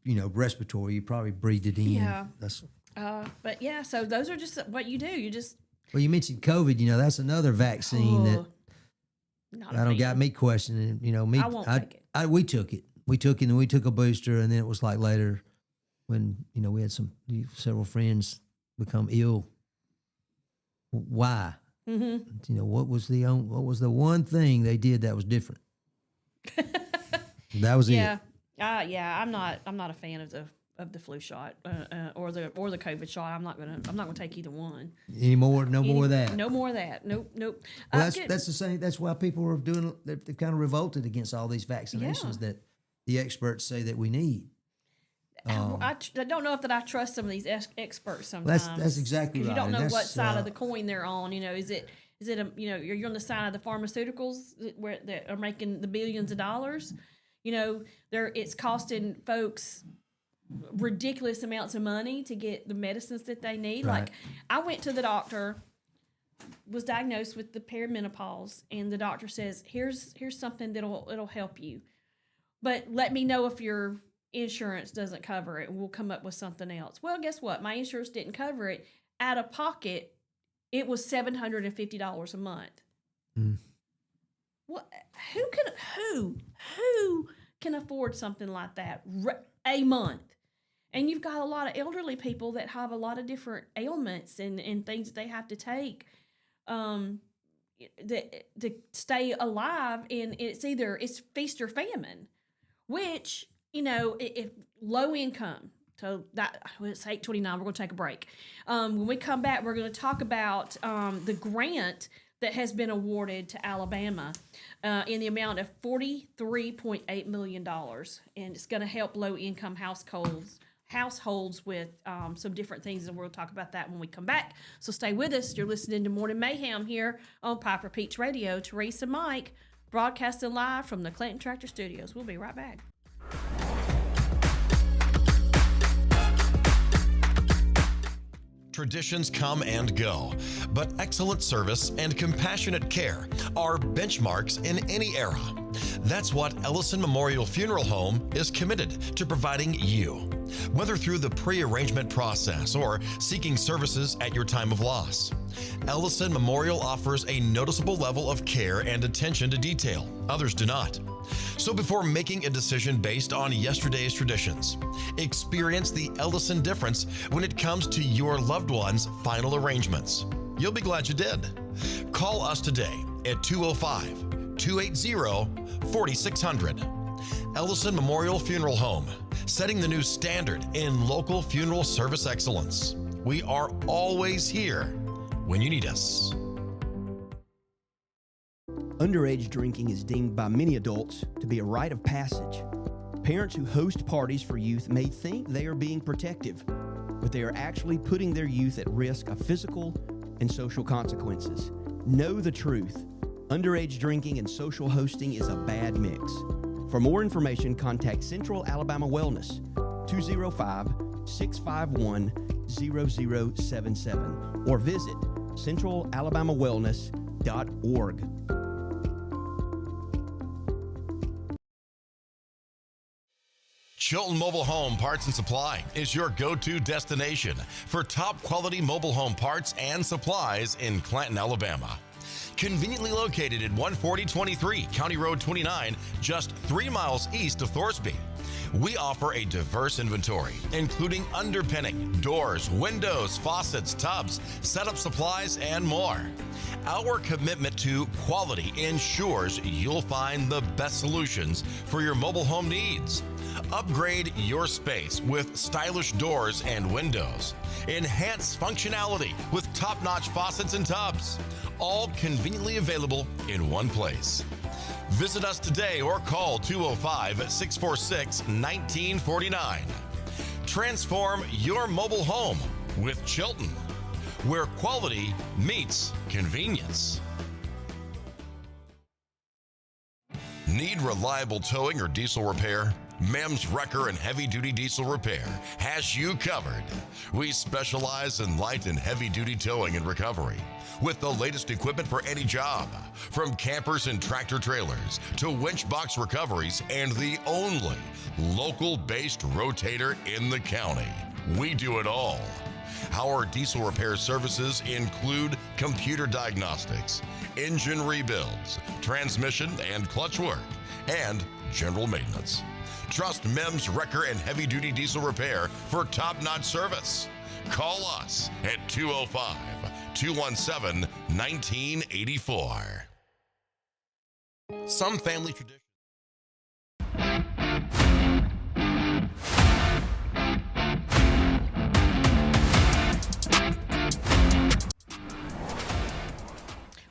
respiratory. You probably breathed it in. Yeah. That's, But yeah, so those are just what you do. You just, well, you mentioned COVID. That's another vaccine that not a I don't fan. got me questioning. Me, I won't take it. We took it. We took it, and we took a booster, and then it was like later when we had several friends become ill. Why? Mm-hmm. What was the one thing they did that was different? That was Yeah. it. I'm not a fan of the flu shot or the COVID shot. I'm not gonna take either one. Anymore? No more of that. No more of that. Nope. Well, that's the same. That's why people are doing. They've kind of revolted against all these vaccinations that the experts say that we need. I don't know if that I trust some of these experts sometimes. That's exactly right. You don't know And what that's, side of the coin they're on. Is it you're on the side of the pharmaceuticals that are making the billions of dollars. It's costing folks ridiculous amounts of money to get the medicines that they need. Right. Like I went to the doctor, was diagnosed with the perimenopause, and the doctor says, here's something it'll help you. But let me know if your insurance doesn't cover it, and we'll come up with something else. Well, guess what? My insurance didn't cover it. Out of pocket, it was $750 a month. What? Who can afford something like that a month? And you've got a lot of elderly people that have a lot of different ailments and things that they have to take to stay alive. And it's feast or famine, which, if low income, so it's 8:29, we're going to take a break. When we come back, we're going to talk about the grant that has been awarded to Alabama in the amount of $43.8 million. And it's going to help low-income households with some different things, and we'll talk about that when we come back. So stay with us. You're listening to Morning Mayhem here on Piper Peach Radio. Teresa and Mike broadcasting live from the Clinton Tractor Studios. We'll be right back. Traditions come and go, but excellent service and compassionate care are benchmarks in any era. That's what Ellison Memorial Funeral Home is committed to providing you, whether through the pre-arrangement process or seeking services at your time of loss. Ellison Memorial offers a noticeable level of care and attention to detail. Others do not. So before making a decision based on yesterday's traditions, experience the Ellison difference when it comes to your loved one's final arrangements. You'll be glad you did. Call us today at 205-280-4600. Ellison Memorial Funeral Home, setting the new standard in local funeral service excellence. We are always here when you need us. Underage drinking is deemed by many adults to be a rite of passage. Parents who host parties for youth may think they are being protective, but they are actually putting their youth at risk of physical and social consequences. Know the truth. Underage drinking and social hosting is a bad mix. For more information, contact Central Alabama Wellness, 205-651-0077, or visit centralalabamawellness.org. Chilton Mobile Home Parts and Supply is your go-to destination for top quality mobile home parts and supplies in Clanton, Alabama. Conveniently located at 14023 County Road 29, just 3 miles east of Thorsby. We offer a diverse inventory, including underpinning, doors, windows, faucets, tubs, setup supplies, and more. Our commitment to quality ensures you'll find the best solutions for your mobile home needs. Upgrade your space with stylish doors and windows. Enhance functionality with top-notch faucets and tubs. All conveniently available in one place. Visit us today or call 205-646-1949. Transform your mobile home with Chilton, where quality meets convenience. Need reliable towing or diesel repair? Mayhem's Wrecker and Heavy Duty Diesel Repair has you covered. We specialize in light and heavy duty towing and recovery with the latest equipment for any job, from campers and tractor trailers to winch box recoveries, and the only local-based rotator in the county. We do it all. Our diesel repair services include computer diagnostics, engine rebuilds, transmission and clutch work, and general maintenance. Trust Mayhem's Wrecker and Heavy Duty Diesel Repair for top-notch service. Call us at 205-217-1984. Some family traditions.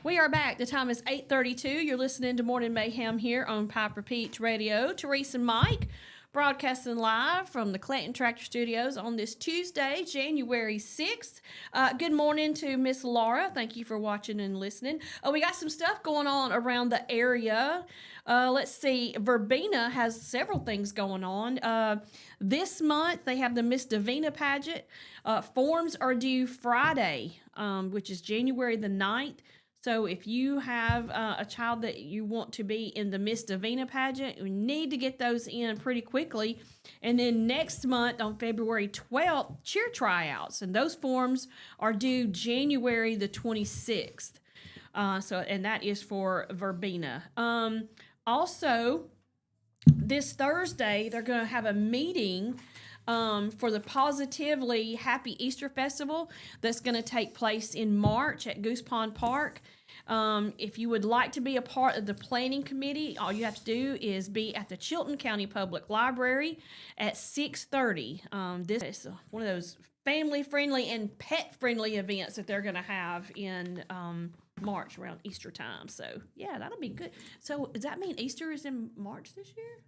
We are back. The time is 8:32. You're listening to Morning Mayhem here on Piper Peach Radio. Therese and Mike broadcasting live from the Clanton Tractor Studios on this Tuesday, January 6th. Good morning to Miss Laura. Thank you for watching and listening. We got some stuff going on around the area. Let's see. Verbena has several things going on. This month, they have the Miss Davina pageant. Forms are due Friday, which is January the 9th. So if you have a child that you want to be in the Miss Davina pageant, you need to get those in pretty quickly. And then next month on February 12th, cheer tryouts. And those forms are due January the 26th. And that is for Verbena. Also, this Thursday, they're going to have a meeting for the Positively Happy Easter Festival that's going to take place in March at Goose Pond Park. If you would like to be a part of the planning committee, all you have to do is be at the Chilton County Public Library at 6:30. This is one of those family-friendly and pet-friendly events that they're going to have in March around Easter time. So, yeah, that'll be good. So, does that mean Easter is in March this year?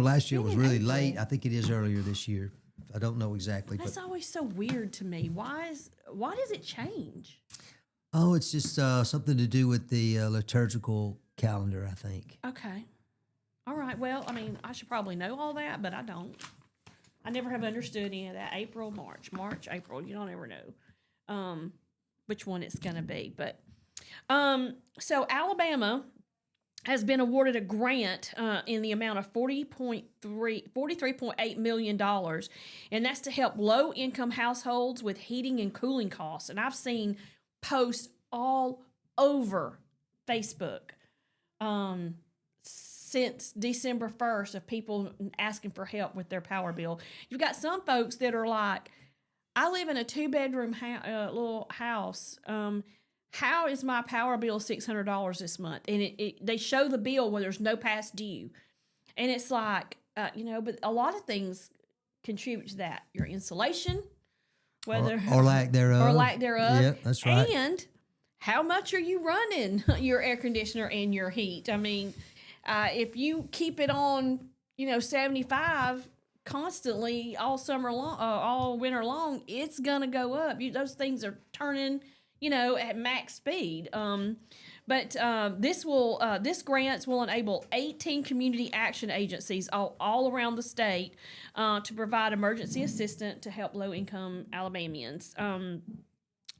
Last year was really late. I think it is earlier this year. I don't know exactly. That's always so weird to me. Why does it change? Oh, it's just something to do with the liturgical calendar, I think. Okay. All right. Well, I mean, I should probably know all that, but I don't. I never have understood any of that. April, March, April. You don't ever know which one it's going to be. But so Alabama has been awarded a grant in the amount of $43.8 million, and that's to help low-income households with heating and cooling costs. And I've seen posts all over Facebook since December 1st of people asking for help with their power bill. You've got some folks that are like, I live in a 2-bedroom little house. How is my power bill $600 this month? And they show the bill where there's no past due. And it's like, but a lot of things contribute to that. Your insulation, whether or lack thereof. Or lack thereof. Yeah, that's right. And how much are you running your air conditioner and your heat? I mean, if you keep it on, $75 constantly all summer long, all winter long, it's gonna go up. Those things are turning, at max speed. But this grants will enable 18 community action agencies all around the state to provide emergency assistance to help low-income Alabamians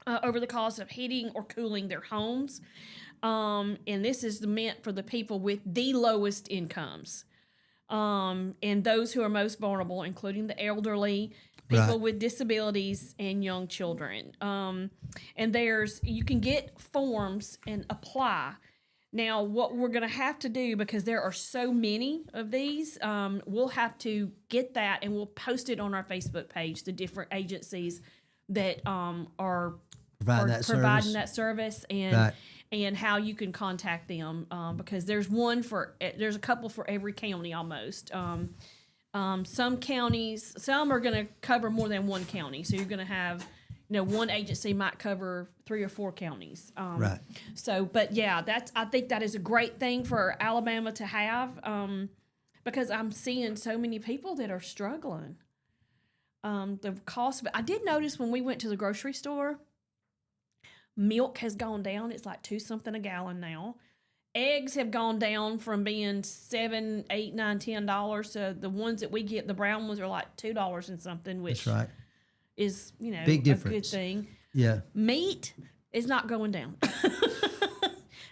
over the cost of heating or cooling their homes. And this is meant for the people with the lowest incomes. And those who are most vulnerable, including the elderly, people with disabilities, and young children. And you can get forms and apply. Now, what we're going to have to do, because there are so many of these, we'll have to get that, and we'll post it on our Facebook page, the different agencies that are providing that service, and how you can contact them, because there's a couple for every county almost. Some counties, some are going to cover more than one county, so you're going to have, one agency might cover 3 or 4 counties. So, but yeah, I think that is a great thing for Alabama to have, because I'm seeing so many people that are struggling. The cost, I did notice when we went to the grocery store, milk has gone down. It's like $2 a gallon now. Eggs have gone down from being $7, $8, $9, $10 to the ones that we get. The brown ones are like $2 and something, which is big difference. A good thing. Yeah, meat is not going down.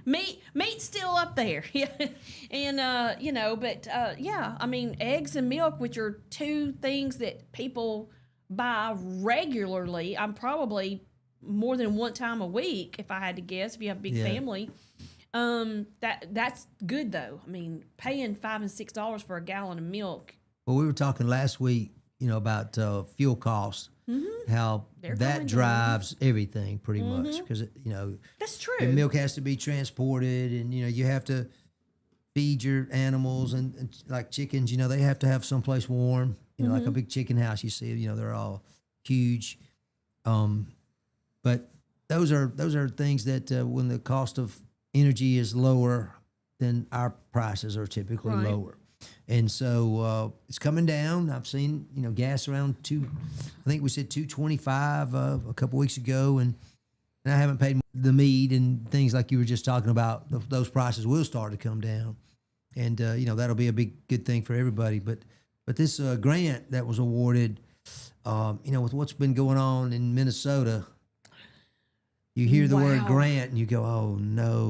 Meat's still up there. And but I mean, eggs and milk, which are 2 things that people buy regularly. I'm probably more than one time a week, if I had to guess, if you have a big family. That's good though. I mean, paying $5 and $6 for a gallon of milk. Well, we were talking last week, about fuel costs, how that drives everything pretty much, because that's true. And milk has to be transported, and you have to feed your animals, and like chickens, they have to have someplace warm. Like a big chicken house, you see, they're all huge. But those are things that when the cost of energy is lower, then our prices are typically lower. And so it's coming down. I've seen, gas around I think we said $2.25 a couple weeks ago, and I haven't paid the meat and things like you were just talking about. Those prices will start to come down, and that'll be a good thing for everybody. But this grant that was awarded, with what's been going on in Minnesota. You hear the word grant and you go, oh no,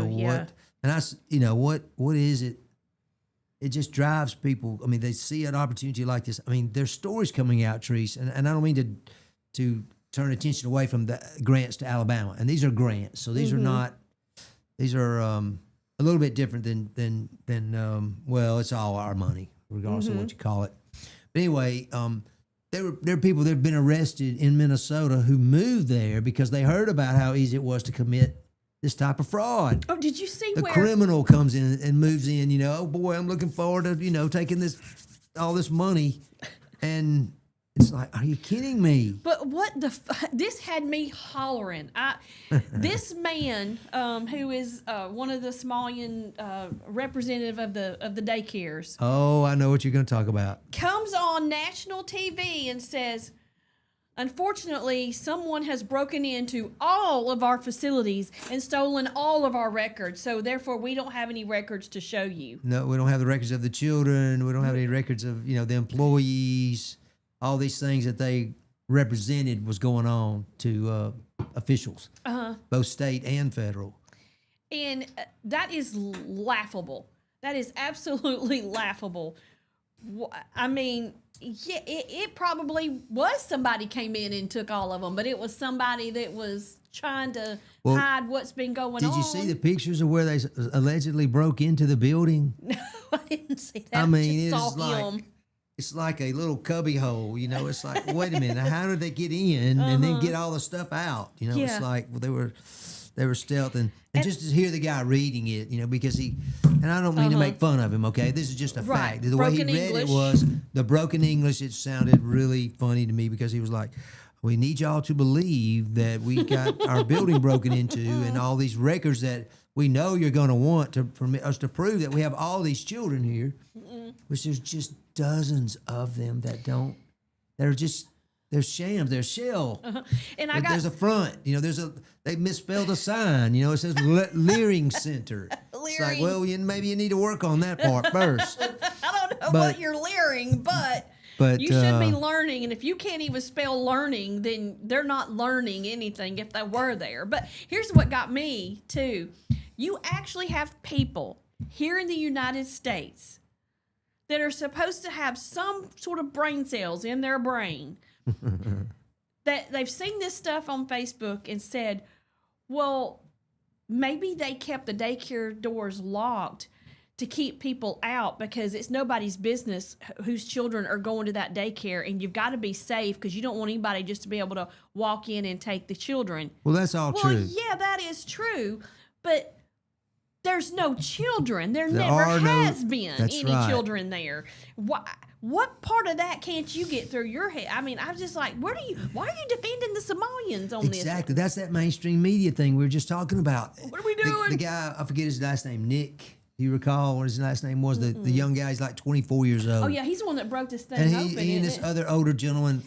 what? And what is it? It just drives people. I mean, they see an opportunity like this. I mean, there's stories coming out, Treese, and I don't mean to turn attention away from the grants to Alabama. And these are grants, so these are not. These are a little bit different than well, it's all our money, regardless of what you call it. But anyway, there are people that have been arrested in Minnesota who moved there because they heard about how easy it was to commit this type of fraud. Oh, did you see the criminal comes in and moves in? Oh boy, I'm looking forward to taking all this money, and it's like, are you kidding me? But this had me hollering. This man, who is one of the Somalian representative of the daycares. Oh, I know what you're going to talk about. Comes on national TV and says, unfortunately, someone has broken into all of our facilities and stolen all of our records. So therefore, we don't have any records to show you. No, we don't have the records of the children. We don't have any records of the employees. All these things that they represented was going on to officials, both state and federal. And that is laughable. That is absolutely laughable. I mean, yeah, it probably was somebody came in and took all of them, but it was somebody that was trying to hide what's been going on. Did you see the pictures of where they allegedly broke into the building? No, I didn't see that. I mean, it's like a little cubby hole, It's like, wait a minute, how did they get in and then get all the stuff out? It's like they were stealthing. And just to hear the guy reading it, because and I don't mean to make fun of him, okay? This is just a fact. The way he read it was the broken English. It sounded really funny to me because he was like, we need y'all to believe that we got our building broken into and all these records that we know you're going to want for us to prove that we have all these children here, which there's just dozens of them that don't. They're shams. They're shell. And There's a front. They misspelled a sign. It says Leering Center. It's like, well, maybe you need to work on that part first. I don't know what you're leering, but you should be learning. And if you can't even spell learning, then they're not learning anything if they were there. But here's what got me, too. You actually have people here in the United States that are supposed to have some sort of brain cells in their brain that they've seen this stuff on Facebook and said, well, maybe they kept the daycare doors locked to keep people out because it's nobody's business whose children are going to that daycare, and you've got to be safe because you don't want anybody just to be able to walk in and take the children. Well, that's all true. Well, yeah, that is true, but there's no children. There never has been any children there. What part of that can't you get through your head? I mean, I was just like, why are you defending the Somalians on this? Exactly. That's that mainstream media thing we were just talking about. What are we doing? The guy, I forget his last name, Nick. Do you recall what his last name was? The young guy, he's like 24 years old. Oh, yeah, he's the one that broke this thing and open. He and this other older gentleman,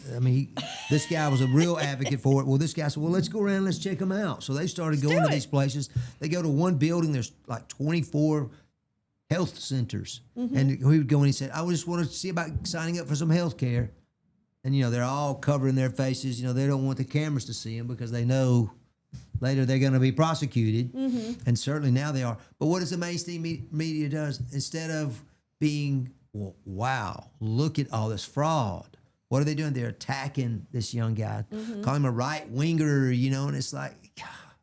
this guy was a real advocate for it. Well, this guy said, well, let's go around, let's check them out. So they started going to these places. They go to one building, there's like 24 health centers. And he would go and he said, I just want to see about signing up for some health care. And, they're all covering their faces. They don't want the cameras to see them because they know later they're going to be prosecuted. And certainly now they are. But what does the mainstream media does? Instead of being, well, wow, look at all this fraud. What are they doing? They're attacking this young guy, calling him a right-winger, and it's like, God,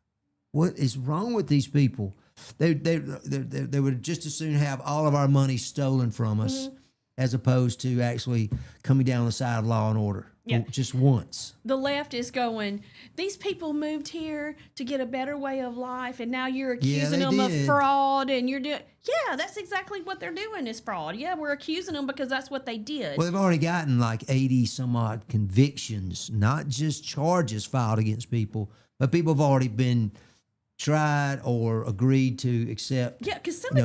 what is wrong with these people? They would just as soon have all of our money stolen from us as opposed to actually coming down the side of law and order just once. The left is going, these people moved here to get a better way of life, and now you're accusing them of fraud, and you're doing... Yeah, that's exactly what they're doing is fraud. Yeah, we're accusing them because that's what they did. Well, they've already gotten like 80 some odd convictions, not just charges filed against people, but people have already been tried or agreed to accept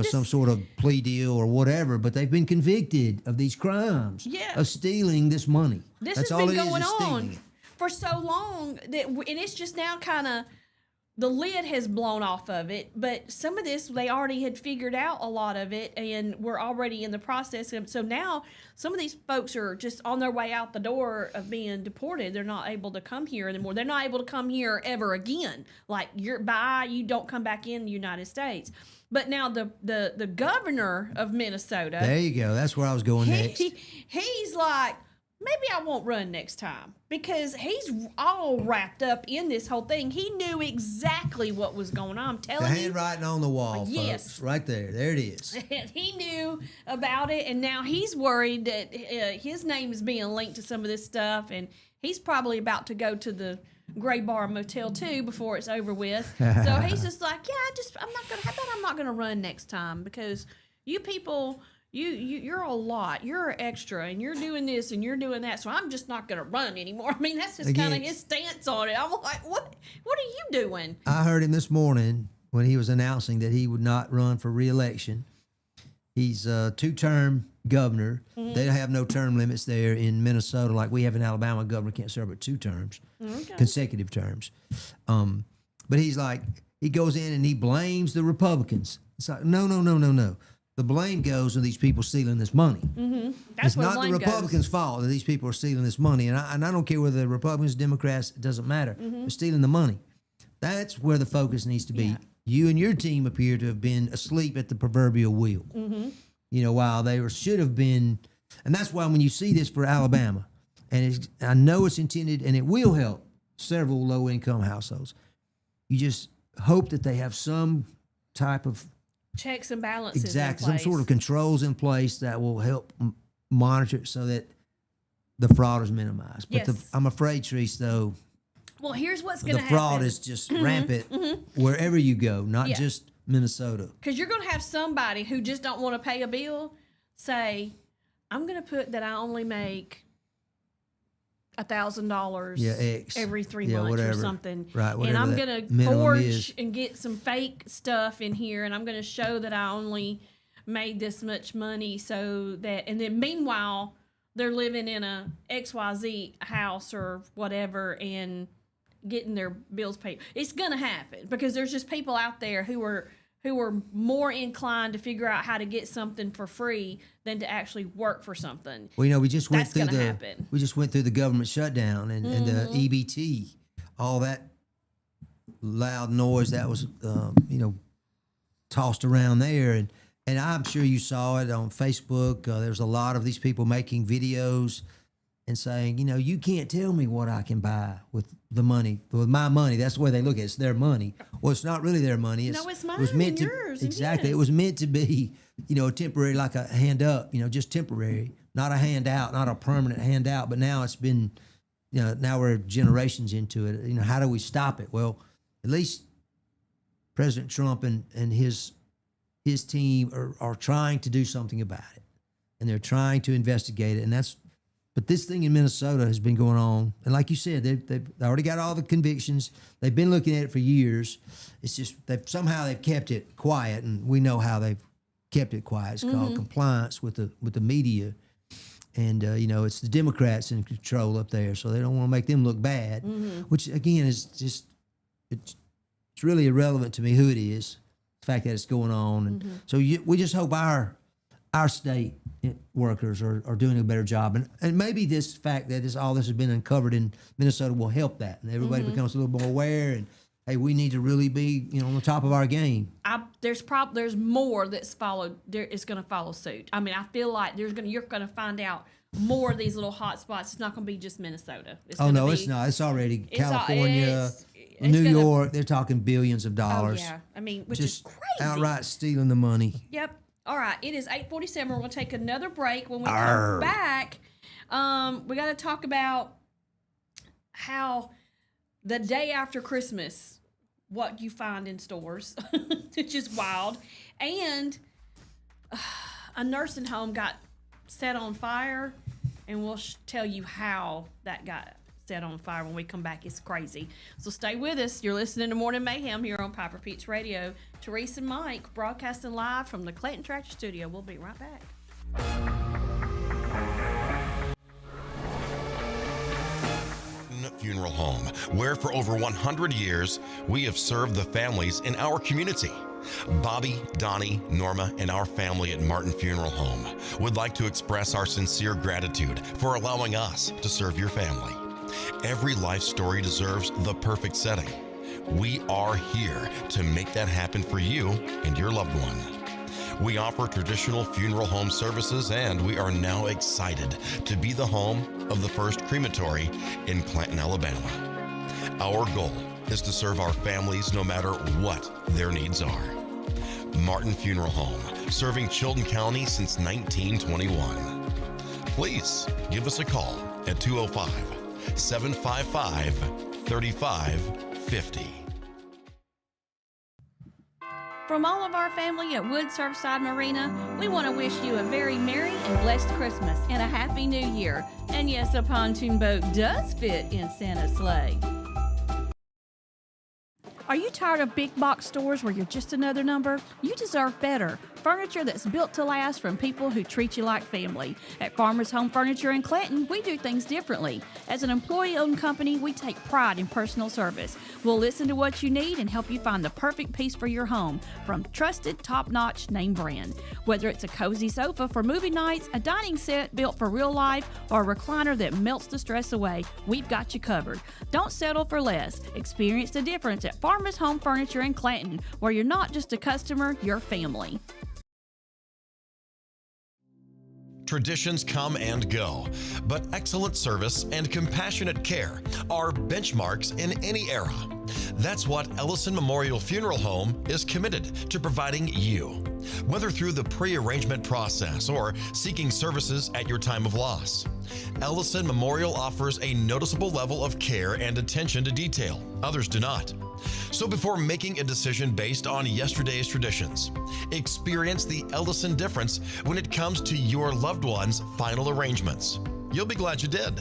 some sort of plea deal or whatever, but they've been convicted of these crimes of stealing this money. That's has been going on for so long and it's just now kind of the lid has blown off of it, but some of this they already had figured out a lot of it and we're already in the process. So now some of these folks are just on their way out the door of being deported. They're not able to come here anymore. They're not able to come here ever again. Like you don't come back in the United States. But now the governor of Minnesota. There you go. That's where I was going next. He's like, maybe I won't run next time because he's all wrapped up in this whole thing. He knew exactly what was going on. I'm telling you. The handwriting on the wall, folks. Right there. There it is. He knew about it, and now he's worried that his name is being linked to some of this stuff, and he's probably about to go to the Gray Bar Motel 2 before it's over with. So he's just like, I'm not gonna run next time because you people... You're a lot. You're an extra, and you're doing this and you're doing that. So I'm just not going to run anymore. I mean, that's just kind of his stance on it. I'm like, what are you doing? I heard him this morning when he was announcing that he would not run for re-election. He's a two-term governor. They have no term limits there in Minnesota like we have in Alabama. A governor can't serve but 2 terms, consecutive terms. But he's like, he goes in and he blames the Republicans. It's like, no. The blame goes to these people stealing this money. It's not the Republicans' fault that these people are stealing this money. And I don't care whether they're Republicans, Democrats, it doesn't matter. They're stealing the money. That's where the focus needs to be. Yeah. You and your team appear to have been asleep at the proverbial wheel. While they should have been. And that's why when you see this for Alabama, and I know it's intended and it will help several low-income households, you just hope that they have some type of checks and balances. Exactly. Some sort of controls in place that will help monitor it so that the fraud is minimized. But I'm afraid, Therese, though. Well, here's what's going to happen. The fraud is just rampant wherever you go, not just Minnesota. Because you're going to have somebody who just don't want to pay a bill say, I'm going to put that I only make $1,000 Yeah, X. every 3 Yeah, months whatever. or something. Right, And whatever I'm that going to minimum forge is. and get some fake stuff in here, and I'm going to show that I only made this much money, so that, and then meanwhile, they're living in a XYZ house or whatever and getting their bills paid. It's going to happen because there's just people out there who are more inclined to figure out how to get something for free than to actually work for something. Well, we just went That's through gonna happen. we just went through the government shutdown and the EBT, all that loud noise that was tossed around there, and I'm sure you saw it on Facebook. There's a lot of these people making videos and saying, you can't tell me what I can buy with the money, with my money. That's the way they look at it. It's their money. Well, it's not really their money. No, it's mine It was meant and to, yours and exactly. his. It was meant to be, temporary, like a hand up, just temporary, not a handout, not a permanent handout. But now it's been, now we're generations into it. How do we stop it? Well, at least President Trump and his team are trying to do something about it, and they're trying to investigate it. But this thing in Minnesota has been going on, and like you said, they've already got all the convictions. They've been looking at it for years. It's just they've kept it quiet, and we know how they've kept it quiet. It's called compliance with the media, and it's the Democrats in control up there, so they don't want to make them look bad. Which again is just it's really irrelevant to me who it is. The fact that it's going on, and so we just hope our state workers are doing a better job, and maybe this fact that all this has been uncovered in Minnesota will help that, and everybody becomes a little more aware. And hey, we need to really be on the top of our game. There's more that's followed. There is going to follow suit. I mean, I feel like you're going to find out more of these little hot spots. It's not going to be just Minnesota. It's It's not. It's already California, it's New gonna- York. They're talking billions of Oh dollars. yeah, I mean, which Just is crazy. outright stealing the money. Yep. All right. It is 8:47. We're going to take another break. When we Arr. come back, we got to talk about how the day after Christmas, what you find in stores, which is wild, and a nursing home got set on fire, and we'll tell you how that got set on fire when we come back. It's crazy. So stay with us. You're listening to Morning Mayhem here on Piper Peach Radio. Therese and Mike broadcasting live from the Clayton Tractor Studio. We'll be right back. Funeral Home, where for over 100 years we have served the families in our community. Bobby, Donnie, Norma, and our family at Martin Funeral Home would like to express our sincere gratitude for allowing us to serve your family. Every life story deserves the perfect setting. We are here to make that happen for you and your loved one. We offer traditional funeral home services, and we are now excited to be the home of the first crematory in Clanton, Alabama. Our goal is to serve our families no matter what their needs are. Martin Funeral Home, serving Chilton County since 1921. Please give us a call at 205-755-3550. From all of our family at Wood Surfside Marina, we want to wish you a very Merry and blessed Christmas and a Happy New Year. And yes, a pontoon boat does fit in Santa's sleigh. Are you tired of big box stores where you're just another number? You deserve better. Furniture that's built to last from people who treat you like family. At Farmers Home Furniture in Clanton, we do things differently. As an employee-owned company, we take pride in personal service. We'll listen to what you need and help you find the perfect piece for your home from trusted, top-notch name brand. Whether it's a cozy sofa for movie nights, a dining set built for real life, or a recliner that melts the stress away, we've got you covered. Don't settle for less. Experience the difference at Farmers Home Furniture in Clanton, where you're not just a customer, you're family. Traditions come and go, but excellent service and compassionate care are benchmarks in any era. That's what Ellison Memorial Funeral Home is committed to providing you, whether through the pre-arrangement process or seeking services at your time of loss. Ellison Memorial offers a noticeable level of care and attention to detail. Others do not. So before making a decision based on yesterday's traditions, experience the Ellison difference when it comes to your loved one's final arrangements. You'll be glad you did.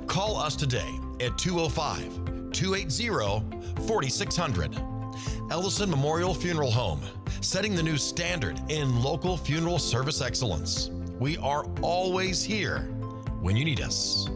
Call us today at 205-280-4600. Ellison Memorial Funeral Home, setting the new standard in local funeral service excellence. We are always here when you need us.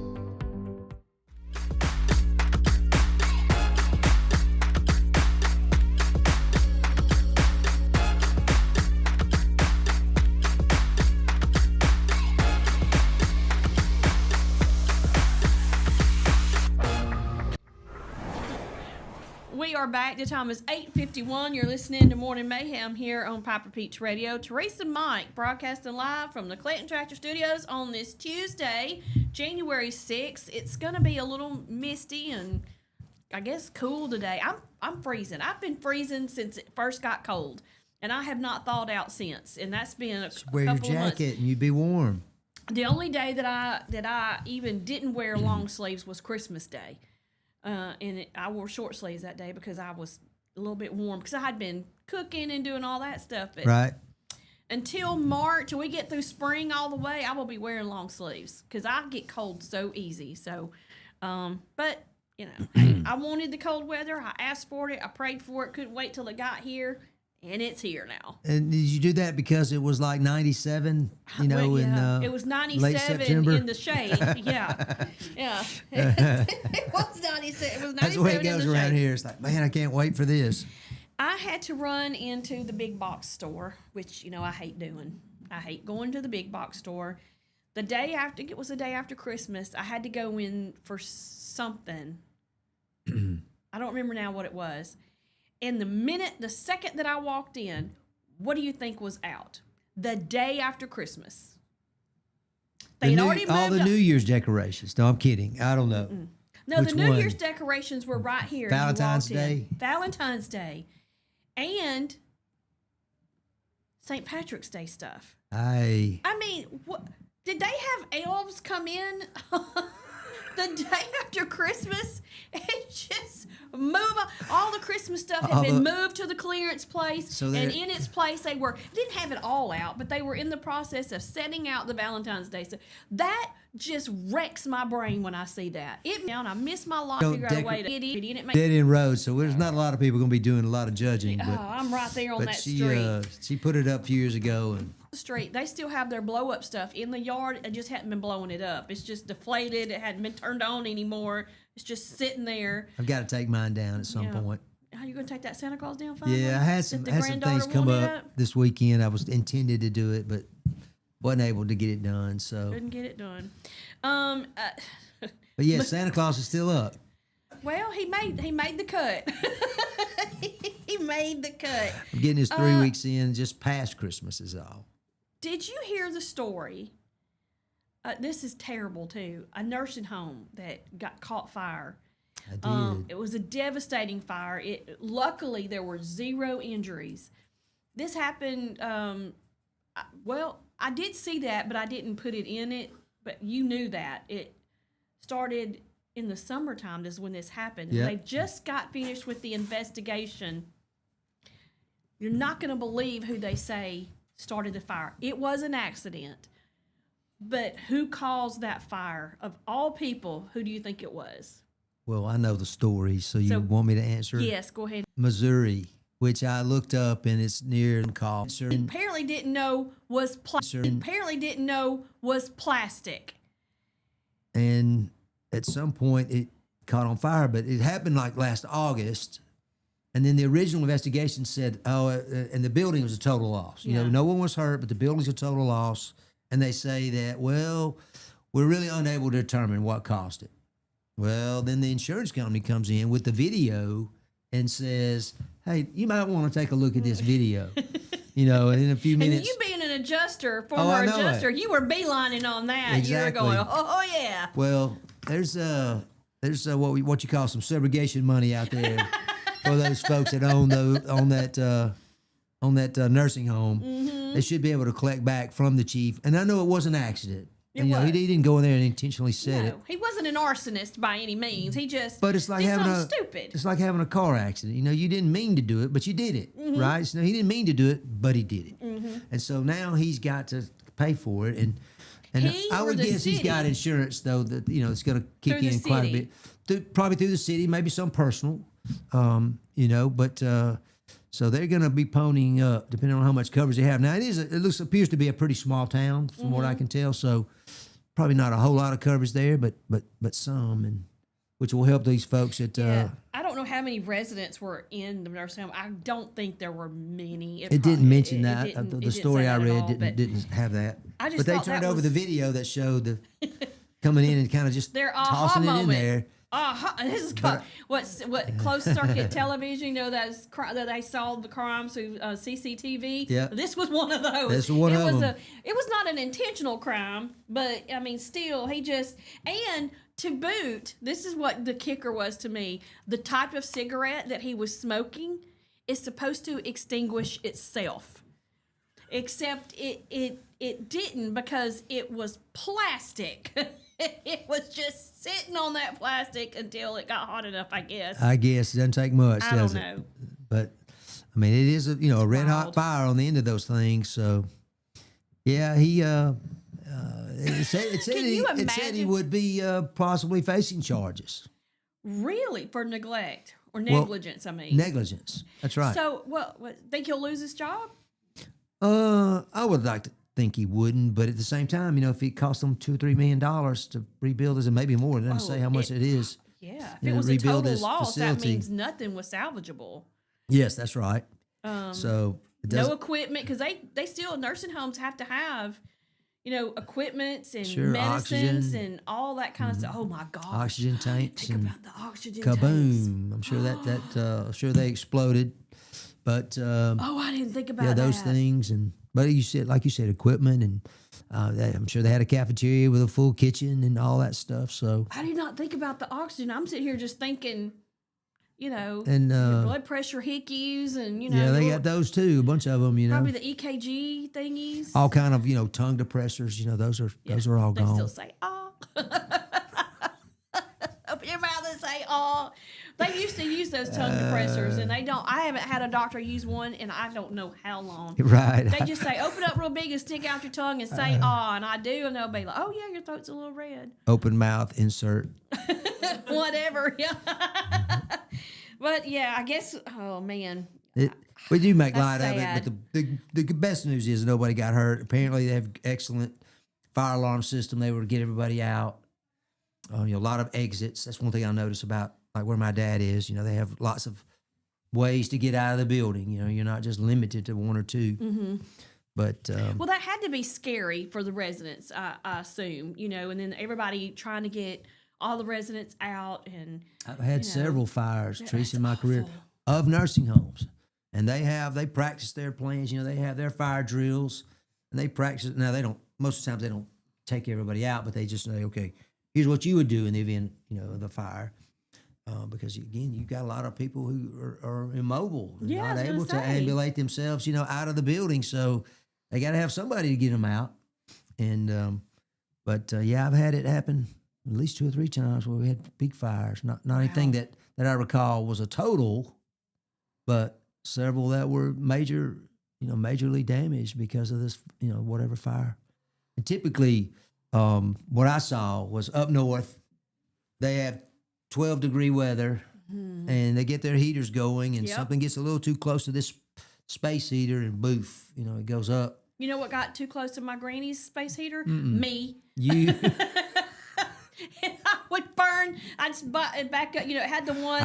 We are back. The time is 8:51. You're listening to Morning Mayhem here on Piper Peach Radio. Teresa and Mike broadcasting live from the Clayton Tractor Studios on this Tuesday, January 6th. It's going to be a little misty and I guess cool today. I'm freezing. I've been freezing since it first got cold, and I have not thawed out since. And that's been a Wear your couple of months. jacket and you'd be warm. The only day that I even didn't wear long sleeves was Christmas Day. I wore short sleeves that day because I was a little bit warm because I had been cooking and doing all that stuff. But Right. until March, till we get through spring all the way, I will be wearing long sleeves because I get cold so easy. So, but, you know, hey, I wanted the cold weather. I asked for it. I prayed for it. Couldn't wait till it got here. And it's here now. And did you do that because it was like 97, you know, Well, yeah. in It was late 97 September? in the shade. Yeah. Yeah. It was 97. It was 97 That's the way it in goes the around shade. here. It's like, man, I can't wait for this. I had to run into the big box store, which, you know, I hate doing. I hate going to the big box store. The day after, it was the day after Christmas, I had to go in for something. I don't remember now what it was. And the second that I walked in, what do you think was out? The day after Christmas. They had already moved all the New Year's decorations. No, I'm kidding. I don't know. No, Which the New one? Year's decorations were right here. Valentine's You walked in. Day? Valentine's Day. And St. Patrick's Day stuff. I mean, what did they have elves come in the day after Christmas and just move all the Christmas stuff had been moved to the clearance place, So and in its place they didn't have it all out, but they were in the process of setting out the Valentine's Day stuff. That just wrecks my brain when I see that. I miss my life. Don't Figure out a way to get it. And it makes Dead end road, so there's not a lot of people going to be doing a lot of judging. But, I'm right there on but that she, street. she put it up a few years ago, and Street, they still have their blow up stuff in the yard. It just hadn't been blowing it up. It's just deflated. It hadn't been turned on anymore. It's just sitting there. I've got to take mine down at some point. How you gonna take that Santa Claus down finally? Yeah, I had some things come up this weekend. I was intended to do it, but wasn't able to get it done. So Couldn't get it done. but yeah, Santa Claus is still up. Well, he made the cut. He made the cut. I'm getting his 3 weeks in, just past Christmas is all. Did you hear the story? This is terrible too. A nursing home that got caught fire. I did. It was a devastating fire. Luckily there were 0 injuries. This happened. I did see that, but I didn't put it in it. But you knew that it started in the summertime. Is when this happened. Yep. They just got finished with the investigation. You're not going to believe who they say started the fire. It was an accident. But who caused that fire? Of all people, who do you think it was? Well, I know the story, so you want me to answer? Yes, go ahead. Missouri, which I looked up, and it's near called. Apparently didn't know was plastic. And at some point, it caught on fire, but it happened like last August. And then the original investigation said, and the building was a total loss. You know, no one was hurt, but the building's a total loss. And they say that, well, we're really unable to determine what caused it. Well, then the insurance company comes in with the video and says, hey, you might want to take a look at this video. You know, and in a few minutes. And you being an adjuster, former adjuster, you were beelining on that. Exactly. You were going, oh yeah. Well, there's what you call some subrogation money out there for those folks that own that nursing home. Mm-hmm. They should be able to collect back from the chief. And I know it was an accident. He didn't go in there and intentionally set it. He wasn't an arsonist by any means. He just but it's like did having something stupid. It's like having a car accident. You know, you didn't mean to do it, but you did it, right? So he didn't mean to do it, but he did it. Mm-hmm. And so now he's got to pay for it. And He I or would the guess he's got city? insurance though that it's going to kick Through the in quite a city. bit. Probably through the city, maybe some personal, but so they're going to be ponying up depending on how much coverage they have. Now it appears to be a pretty small town from what I can tell, so probably not a whole lot of coverage there, but some, and which will help these folks at. Yeah. I don't know how many residents were in the nursing home. I don't think there were many. It didn't mention that. It The didn't story say I that at read all, didn't have that. I just But they thought turned that over was- the video that showed the coming in and kind of just Their aha tossing it moment. in there. This is what closed circuit television. That they saw the crimes through CCTV. Yeah. This was one of those. This was one of them. It was not an intentional crime, but I mean, still, he just and to boot. This is what the kicker was to me. The type of cigarette that he was smoking is supposed to extinguish itself, except it didn't because it was plastic. It was just sitting on that plastic until it got hot enough, I guess. I guess it doesn't take much, I does don't it? know. But I mean, it is a red hot wild. fire on the end of those things. So yeah, he it said he imagine- would be possibly facing charges. Really? For neglect or negligence, I mean. Negligence. That's right. So, what, think he'll lose his job? I would like to think he wouldn't, but at the same time, if it cost them $2 or $3 million to rebuild this, and maybe more, it doesn't say how much it is. Yeah. If You it know, was a rebuild total this loss, that facility. means nothing was salvageable. Yes, that's right. So it No doesn't. equipment, because they still, nursing homes have to have, equipments and Sure, medicines oxygen. and all that kind of stuff. Oh my gosh. Oxygen tanks Think and about the oxygen tanks. kaboom! I'm sure that sure they exploded, but Oh, I didn't think about yeah, that. those things. And but like you said, equipment, and I'm sure they had a cafeteria with a full kitchen and all that stuff. So I did not think about the oxygen. I'm sitting here just thinking, and your blood pressure hickeys and, yeah, they got those too. A bunch of them, probably the EKG thingies. all kind of tongue depressors. Those are all They gone. still say, oh. Open your mouth and say, oh. They used to use those tongue depressors, and they don't. I haven't had a doctor use one, and I don't know how long. Right. They just say, open up real big and stick out your tongue and say, and I do, and they'll be like, oh, yeah, your throat's a little red. Open mouth insert. Whatever, yeah. But, yeah, I guess, oh, man. We do make That's light sad. of it, but the best news is nobody got hurt. Apparently, they have excellent fire alarm system. They were to get everybody out. A lot of exits. That's one thing I notice about like where my dad is. They have lots of ways to get out of the building. You're not just limited to one or 2. Mm-hmm. But Well, that had to be scary for the residents, I assume, and then everybody trying to get all the residents out. And I've had several fires, Teresa, in my career awful. of nursing homes, and they practice their plans. They have their fire drills, and they practice. Now they don't. Most of the times they don't take everybody out, but they just say, okay, here's what you would do in the event, of the fire. Because again, you've got a lot of people who are immobile, and Yeah, I not was gonna able to say. ambulate themselves, out of the building. So they got to have somebody to get them out. And but I've had it happen at least 2 or 3 times where we had big fires. Not anything that I recall was a total, but several that were majorly damaged because of this, whatever fire. And typically, what I saw was up north, they have 12-degree weather, and they get their heaters going, and Yep. something gets a little too close to this space heater, and boof, it goes up. you know what got too close to my granny's space heater? Me. You, And I would burn. I'd back up. It had the one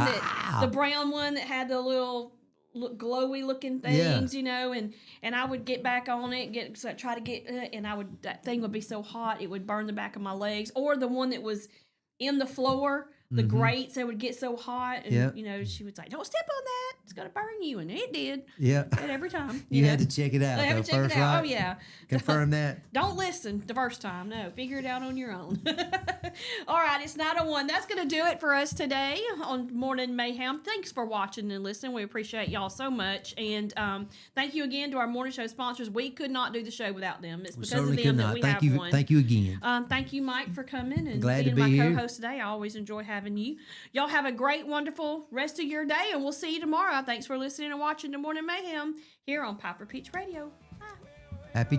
the brown one that had the little glowy looking things, and I would get back on it, try to get, and that thing would be so hot it would burn the back of my legs, or the one that was in the floor, the grates, they would get so hot, and Yep. she would say, "Don't step on that; it's gonna burn you," and it did. yeah, And every time you know. had to check it out. I had though, to check first, it out. right? Oh yeah. Confirm that. Don't listen the first time. No, figure it out on your own. All right, it's 9:01. That's going to do it for us today on Morning Mayhem. Thanks for watching and listening. We appreciate y'all so much. And thank you again to our morning show sponsors. We could not do the show without them. It's We because of certainly them could that not. we Thank have you. one. Thank you again. Thank you, Mike, for coming and Glad to being my be here. co-host today. I always enjoy having you. Y'all have a great, wonderful rest of your day, and we'll see you tomorrow. Thanks for listening and watching the Morning Mayhem here on Piper Peach Radio. Bye. Happy